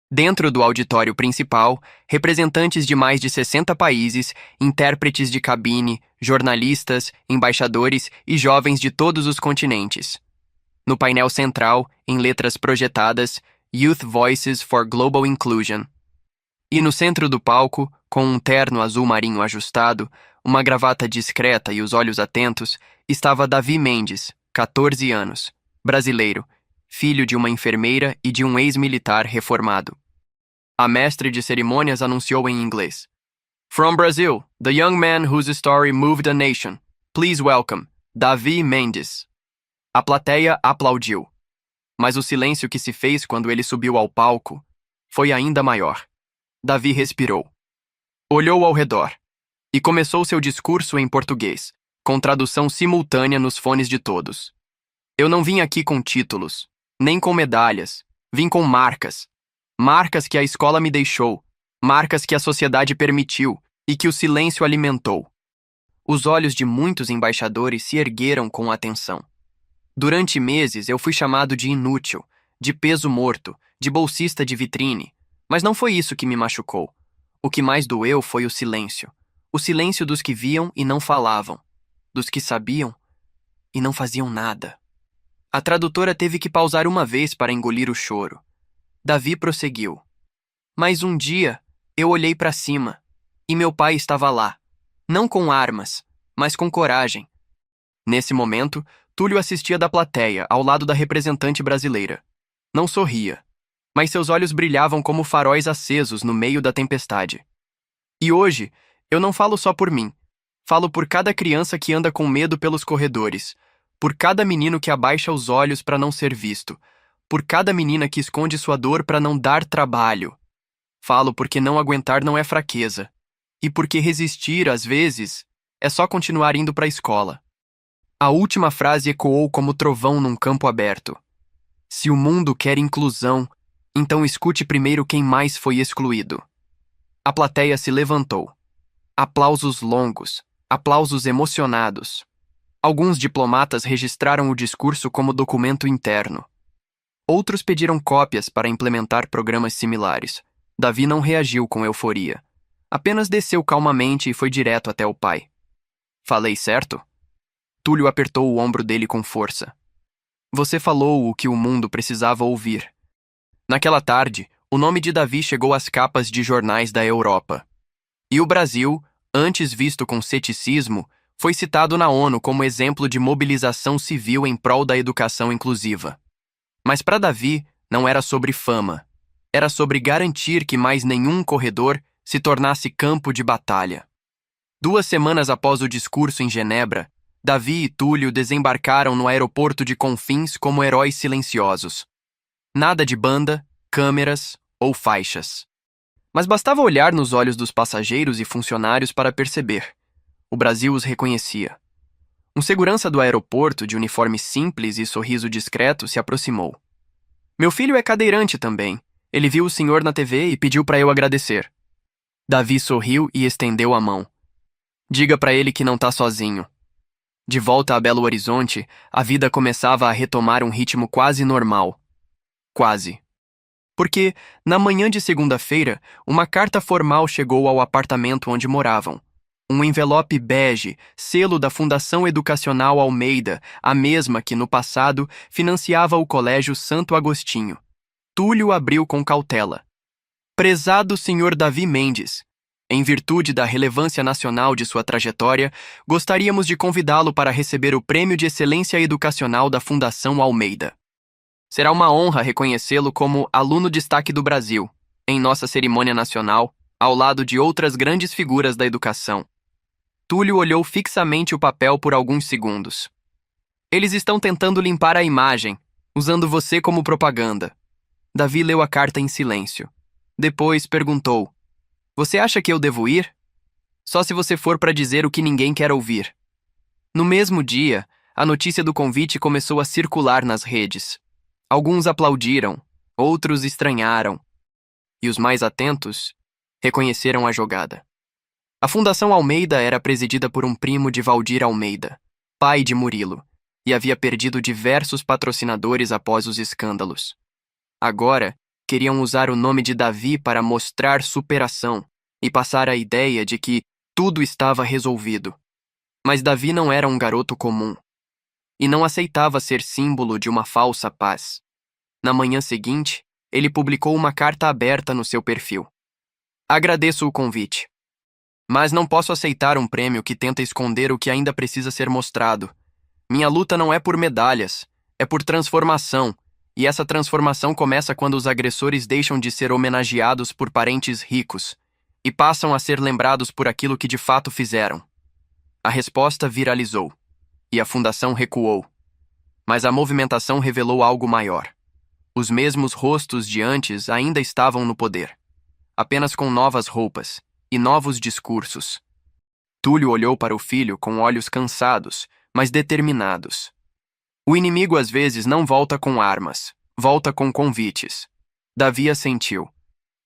S1: Dentro do auditório principal, representantes de mais de 60 países, intérpretes de cabine, jornalistas, embaixadores e jovens de todos os continentes. No painel central, em letras projetadas, Youth Voices for Global Inclusion. E no centro do palco, com um terno azul marinho ajustado, uma gravata discreta e os olhos atentos, estava Davi Mendes, 14 anos, brasileiro, filho de uma enfermeira e de um ex-militar reformado. A mestre de cerimônias anunciou em inglês. From Brazil, the young man whose story moved a nation. Please welcome, Davi Mendes. A plateia aplaudiu. Mas o silêncio que se fez quando ele subiu ao palco foi ainda maior. Davi respirou. Olhou ao redor e começou seu discurso em português, com tradução simultânea nos fones de todos. Eu não vim aqui com títulos, nem com medalhas, vim com marcas. Marcas que a escola me deixou, marcas que a sociedade permitiu e que o silêncio alimentou. Os olhos de muitos embaixadores se ergueram com atenção. Durante meses eu fui chamado de inútil, de peso morto, de bolsista de vitrine, mas não foi isso que me machucou. O que mais doeu foi o silêncio. O silêncio dos que viam e não falavam, dos que sabiam e não faziam nada. A tradutora teve que pausar uma vez para engolir o choro. Davi prosseguiu. Mas um dia, eu olhei para cima, e meu pai estava lá, não com armas, mas com coragem. Nesse momento, Túlio assistia da plateia, ao lado da representante brasileira. Não sorria, mas seus olhos brilhavam como faróis acesos no meio da tempestade. E hoje, eu não falo só por mim. Falo por cada criança que anda com medo pelos corredores, por cada menino que abaixa os olhos para não ser visto, por cada menina que esconde sua dor para não dar trabalho. Falo porque não aguentar não é fraqueza, e porque resistir, às vezes, é só continuar indo para a escola. A última frase ecoou como trovão num campo aberto. Se o mundo quer inclusão, então escute primeiro quem mais foi excluído. A plateia se levantou. Aplausos longos, aplausos emocionados. Alguns diplomatas registraram o discurso como documento interno. Outros pediram cópias para implementar programas similares. Davi não reagiu com euforia. Apenas desceu calmamente e foi direto até o pai. Falei certo? Túlio apertou o ombro dele com força. Você falou o que o mundo precisava ouvir. Naquela tarde, o nome de Davi chegou às capas de jornais da Europa. E o Brasil, antes visto com ceticismo, foi citado na ONU como exemplo de mobilização civil em prol da educação inclusiva. Mas para Davi, não era sobre fama. Era sobre garantir que mais nenhum corredor se tornasse campo de batalha. 2 semanas após o discurso em Genebra, Davi e Túlio desembarcaram no aeroporto de Confins como heróis silenciosos. Nada de banda, câmeras ou faixas. Mas bastava olhar nos olhos dos passageiros e funcionários para perceber. O Brasil os reconhecia. Um segurança do aeroporto, de uniforme simples e sorriso discreto, se aproximou. Meu filho é cadeirante também. Ele viu o senhor na TV e pediu para eu agradecer. Davi sorriu e estendeu a mão. Diga para ele que não tá sozinho. De volta a Belo Horizonte, a vida começava a retomar um ritmo quase normal. Quase. Porque, na manhã de segunda-feira, uma carta formal chegou ao apartamento onde moravam. Um envelope bege, selo da Fundação Educacional Almeida, a mesma que, no passado, financiava o Colégio Santo Agostinho. Túlio abriu com cautela. Prezado Sr. Davi Mendes, em virtude da relevância nacional de sua trajetória, gostaríamos de convidá-lo para receber o Prêmio de Excelência Educacional da Fundação Almeida. Será uma honra reconhecê-lo como aluno destaque do Brasil, em nossa cerimônia nacional, ao lado de outras grandes figuras da educação. Túlio olhou fixamente o papel por alguns segundos. Eles estão tentando limpar a imagem, usando você como propaganda. Davi leu a carta em silêncio. Depois perguntou: Você acha que eu devo ir? Só se você for para dizer o que ninguém quer ouvir. No mesmo dia, a notícia do convite começou a circular nas redes. Alguns aplaudiram, outros estranharam. E os mais atentos reconheceram a jogada. A Fundação Almeida era presidida por um primo de Valdir Almeida, pai de Murilo, e havia perdido diversos patrocinadores após os escândalos. Agora, queriam usar o nome de Davi para mostrar superação e passar a ideia de que tudo estava resolvido. Mas Davi não era um garoto comum e não aceitava ser símbolo de uma falsa paz. Na manhã seguinte, ele publicou uma carta aberta no seu perfil. Agradeço o convite, mas não posso aceitar um prêmio que tenta esconder o que ainda precisa ser mostrado. Minha luta não é por medalhas, é por transformação, e essa transformação começa quando os agressores deixam de ser homenageados por parentes ricos e passam a ser lembrados por aquilo que de fato fizeram. A resposta viralizou, e a fundação recuou. Mas a movimentação revelou algo maior. Os mesmos rostos de antes ainda estavam no poder, apenas com novas roupas e novos discursos. Túlio olhou para o filho com olhos cansados, mas determinados. O inimigo às vezes não volta com armas, volta com convites. Davi assentiu.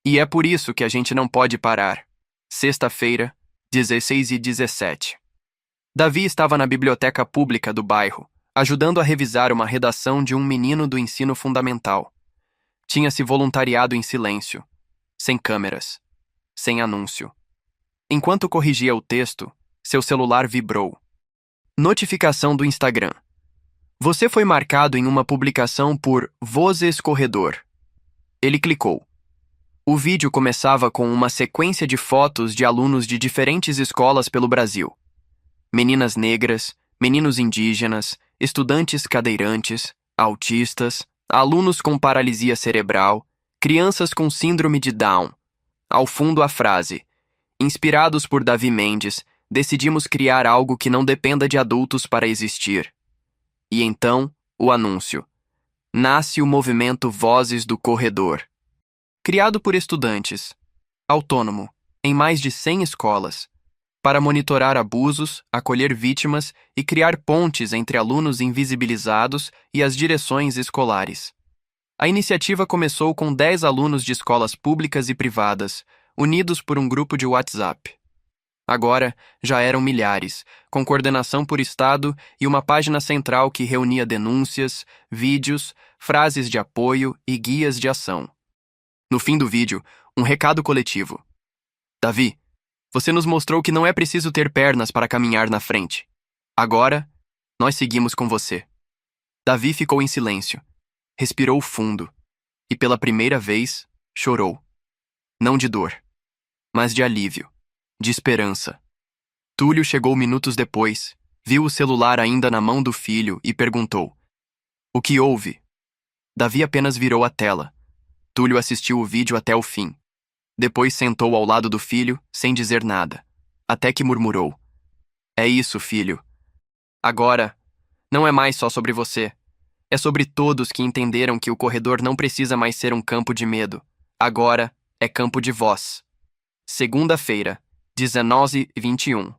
S1: E é por isso que a gente não pode parar. Sexta-feira, 16h17. Davi estava na biblioteca pública do bairro, ajudando a revisar uma redação de um menino do ensino fundamental. Tinha se voluntariado em silêncio, sem câmeras, sem anúncio. Enquanto corrigia o texto, seu celular vibrou. Notificação do Instagram. Você foi marcado em uma publicação por Vozes Corredor. Ele clicou. O vídeo começava com uma sequência de fotos de alunos de diferentes escolas pelo Brasil. Meninas negras, meninos indígenas, estudantes cadeirantes, autistas, alunos com paralisia cerebral, crianças com síndrome de Down. Ao fundo a frase: Inspirados por Davi Mendes, decidimos criar algo que não dependa de adultos para existir. E então, o anúncio. Nasce o movimento Vozes do Corredor. Criado por estudantes, autônomo, em mais de 100 escolas, para monitorar abusos, acolher vítimas e criar pontes entre alunos invisibilizados e as direções escolares. A iniciativa começou com 10 alunos de escolas públicas e privadas, unidos por um grupo de WhatsApp. Agora, já eram milhares, com coordenação por estado e uma página central que reunia denúncias, vídeos, frases de apoio e guias de ação. No fim do vídeo, um recado coletivo. Davi, você nos mostrou que não é preciso ter pernas para caminhar na frente. Agora, nós seguimos com você. Davi ficou em silêncio, respirou fundo e, pela primeira vez, chorou. Não de dor, mas de alívio, de esperança. Túlio chegou minutos depois, viu o celular ainda na mão do filho e perguntou: O que houve? Davi apenas virou a tela. Túlio assistiu o vídeo até o fim. Depois sentou ao lado do filho, sem dizer nada, até que murmurou: É isso, filho. Agora, não é mais só sobre você. É sobre todos que entenderam que o corredor não precisa mais ser um campo de medo. Agora é campo de voz. Segunda-feira, 19h21.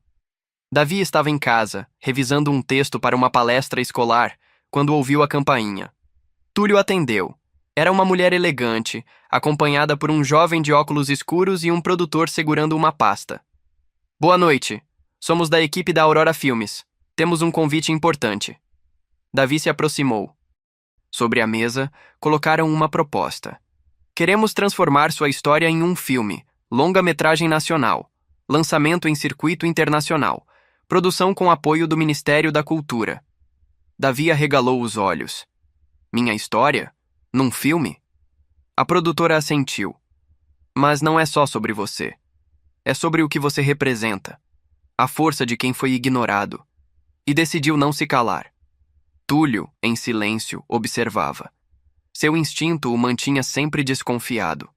S1: Davi estava em casa, revisando um texto para uma palestra escolar, quando ouviu a campainha. Túlio atendeu. Era uma mulher elegante, acompanhada por um jovem de óculos escuros e um produtor segurando uma pasta. Boa noite. Somos da equipe da Aurora Filmes. Temos um convite importante. Davi se aproximou. Sobre a mesa, colocaram uma proposta. Queremos transformar sua história em um filme, longa-metragem nacional, lançamento em circuito internacional, produção com apoio do Ministério da Cultura. Davi arregalou os olhos. Minha história? Num filme? A produtora assentiu. Mas não é só sobre você. É sobre o que você representa, a força de quem foi ignorado, e decidiu não se calar. Túlio, em silêncio, observava. Seu instinto o mantinha sempre desconfiado.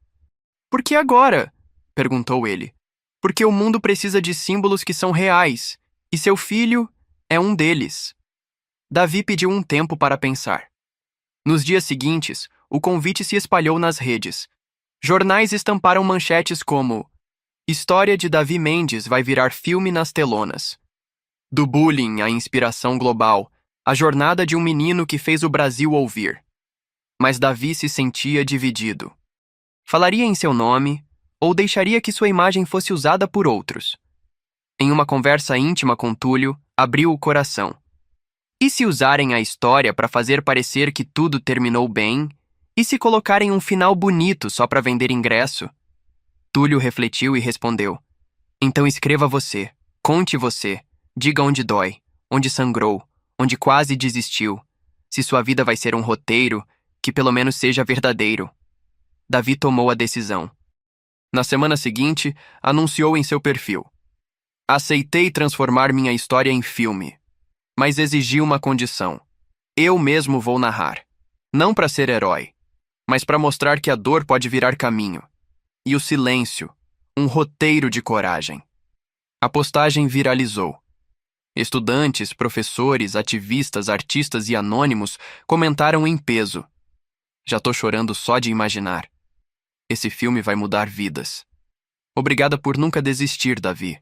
S1: Por que agora? Perguntou ele. Porque o mundo precisa de símbolos que são reais, e seu filho é um deles. Davi pediu um tempo para pensar. Nos dias seguintes, o convite se espalhou nas redes. Jornais estamparam manchetes como: História de Davi Mendes vai virar filme nas telonas. Do bullying à inspiração global, a jornada de um menino que fez o Brasil ouvir. Mas Davi se sentia dividido. Falaria em seu nome, ou deixaria que sua imagem fosse usada por outros? Em uma conversa íntima com Túlio, abriu o coração. E se usarem a história para fazer parecer que tudo terminou bem? E se colocarem um final bonito só para vender ingresso? Túlio refletiu e respondeu. Então escreva você, conte você, diga onde dói, onde sangrou, onde quase desistiu. Se sua vida vai ser um roteiro, que pelo menos seja verdadeiro. Davi tomou a decisão. Na semana seguinte, anunciou em seu perfil. Aceitei transformar minha história em filme, mas exigi uma condição. Eu mesmo vou narrar. Não para ser herói, mas para mostrar que a dor pode virar caminho. E o silêncio, um roteiro de coragem. A postagem viralizou. Estudantes, professores, ativistas, artistas e anônimos comentaram em peso. Já tô chorando só de imaginar. Esse filme vai mudar vidas. Obrigada por nunca desistir, Davi.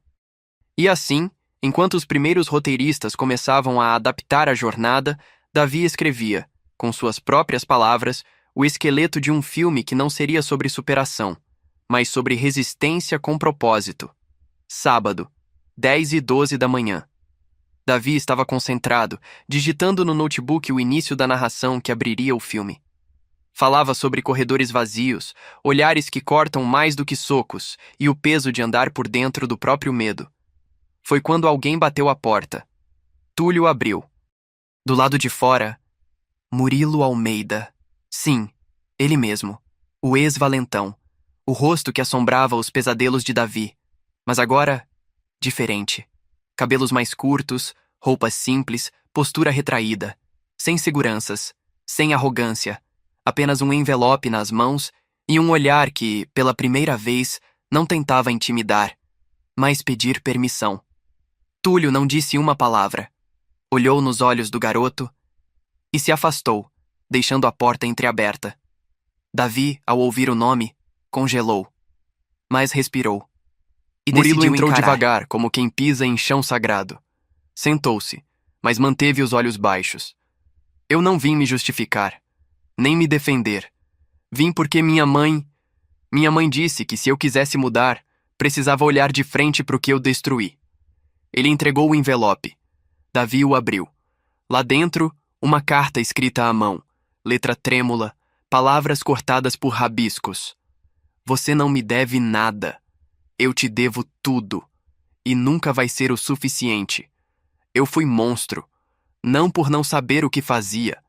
S1: E assim, enquanto os primeiros roteiristas começavam a adaptar a jornada, Davi escrevia, com suas próprias palavras, o esqueleto de um filme que não seria sobre superação, mas sobre resistência com propósito. Sábado, 10h12 da manhã. Davi estava concentrado, digitando no notebook o início da narração que abriria o filme. Falava sobre corredores vazios, olhares que cortam mais do que socos e o peso de andar por dentro do próprio medo. Foi quando alguém bateu à porta. Túlio abriu. Do lado de fora, Murilo Almeida. Sim, ele mesmo, o ex-valentão, o rosto que assombrava os pesadelos de Davi. Mas agora, diferente. Cabelos mais curtos, roupas simples, postura retraída, sem seguranças, sem arrogância. Apenas um envelope nas mãos e um olhar que, pela primeira vez, não tentava intimidar, mas pedir permissão. Túlio não disse uma palavra. Olhou nos olhos do garoto e se afastou, deixando a porta entreaberta. Davi, ao ouvir o nome, congelou, mas respirou. E Murilo entrou devagar, como quem pisa em chão sagrado. Sentou-se, mas manteve os olhos baixos. Eu não vim me justificar, nem me defender. Vim porque minha mãe disse que se eu quisesse mudar, precisava olhar de frente para o que eu destruí. Ele entregou o envelope. Davi o abriu. Lá dentro, uma carta escrita à mão, letra trêmula, palavras cortadas por rabiscos. Você não me deve nada. Eu te devo tudo. E nunca vai ser o suficiente. Eu fui monstro, não por não saber o que fazia,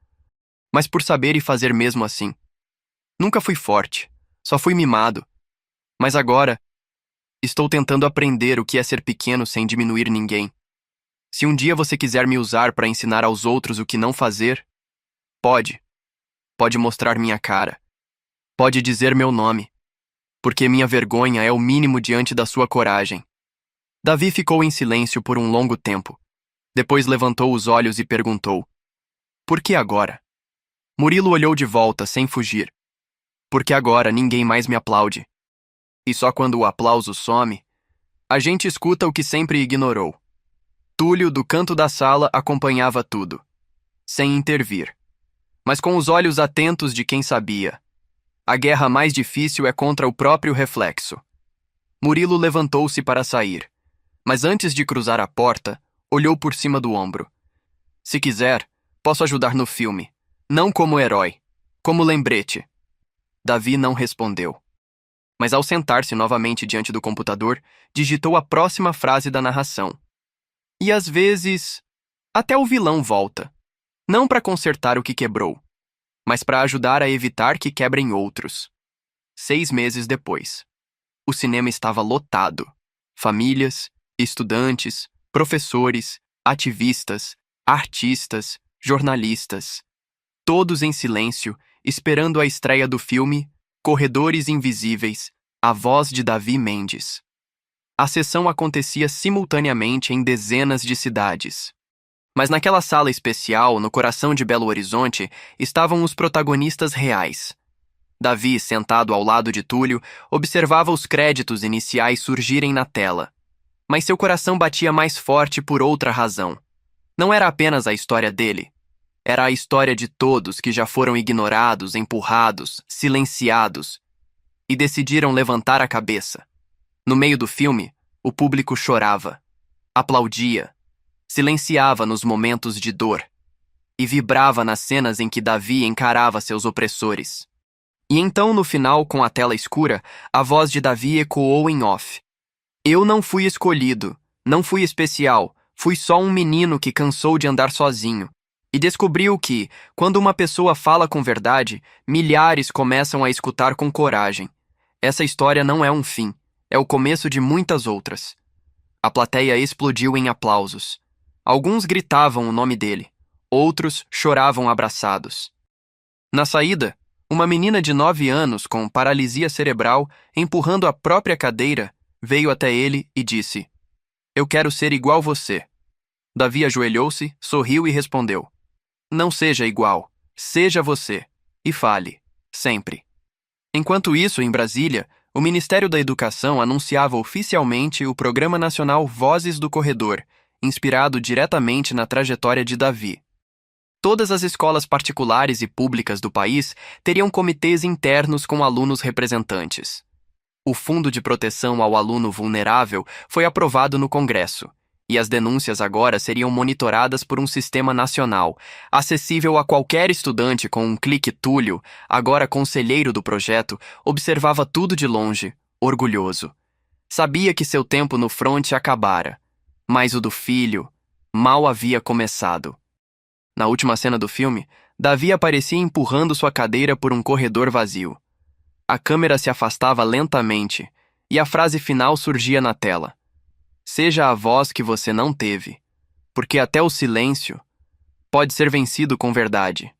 S1: mas por saber e fazer mesmo assim. Nunca fui forte, só fui mimado. Mas agora, estou tentando aprender o que é ser pequeno sem diminuir ninguém. Se um dia você quiser me usar para ensinar aos outros o que não fazer, pode. Pode mostrar minha cara. Pode dizer meu nome. Porque minha vergonha é o mínimo diante da sua coragem. Davi ficou em silêncio por um longo tempo. Depois levantou os olhos e perguntou: Por que agora? Murilo olhou de volta, sem fugir. Porque agora ninguém mais me aplaude. E só quando o aplauso some, a gente escuta o que sempre ignorou. Túlio, do canto da sala, acompanhava tudo, sem intervir, mas com os olhos atentos de quem sabia. A guerra mais difícil é contra o próprio reflexo. Murilo levantou-se para sair, mas antes de cruzar a porta, olhou por cima do ombro. Se quiser, posso ajudar no filme, não como herói, como lembrete. Davi não respondeu. Mas ao sentar-se novamente diante do computador, digitou a próxima frase da narração. E às vezes, até o vilão volta. Não para consertar o que quebrou, mas para ajudar a evitar que quebrem outros. 6 meses depois. O cinema estava lotado. Famílias, estudantes, professores, ativistas, artistas, jornalistas. Todos em silêncio, esperando a estreia do filme Corredores Invisíveis, A Voz de Davi Mendes. A sessão acontecia simultaneamente em dezenas de cidades. Mas naquela sala especial, no coração de Belo Horizonte, estavam os protagonistas reais. Davi, sentado ao lado de Túlio, observava os créditos iniciais surgirem na tela. Mas seu coração batia mais forte por outra razão. Não era apenas a história dele. Era a história de todos que já foram ignorados, empurrados, silenciados e decidiram levantar a cabeça. No meio do filme, o público chorava, aplaudia, silenciava nos momentos de dor e vibrava nas cenas em que Davi encarava seus opressores. E então, no final, com a tela escura, a voz de Davi ecoou em off. Eu não fui escolhido, não fui especial, fui só um menino que cansou de andar sozinho. E descobriu que, quando uma pessoa fala com verdade, milhares começam a escutar com coragem. Essa história não é um fim, é o começo de muitas outras. A plateia explodiu em aplausos. Alguns gritavam o nome dele, outros choravam abraçados. Na saída, uma menina de 9 anos com paralisia cerebral, empurrando a própria cadeira, veio até ele e disse: Eu quero ser igual você. Davi ajoelhou-se, sorriu e respondeu: Não seja igual, seja você, e fale, sempre. Enquanto isso, em Brasília, o Ministério da Educação anunciava oficialmente o Programa Nacional Vozes do Corredor, inspirado diretamente na trajetória de Davi. Todas as escolas particulares e públicas do país teriam comitês internos com alunos representantes. O Fundo de Proteção ao Aluno Vulnerável foi aprovado no Congresso, e as denúncias agora seriam monitoradas por um sistema nacional, acessível a qualquer estudante com um clique. Túlio, agora conselheiro do projeto, observava tudo de longe, orgulhoso. Sabia que seu tempo no fronte acabara, mas o do filho mal havia começado. Na última cena do filme, Davi aparecia empurrando sua cadeira por um corredor vazio. A câmera se afastava lentamente, e a frase final surgia na tela. Seja a voz que você não teve, porque até o silêncio pode ser vencido com verdade.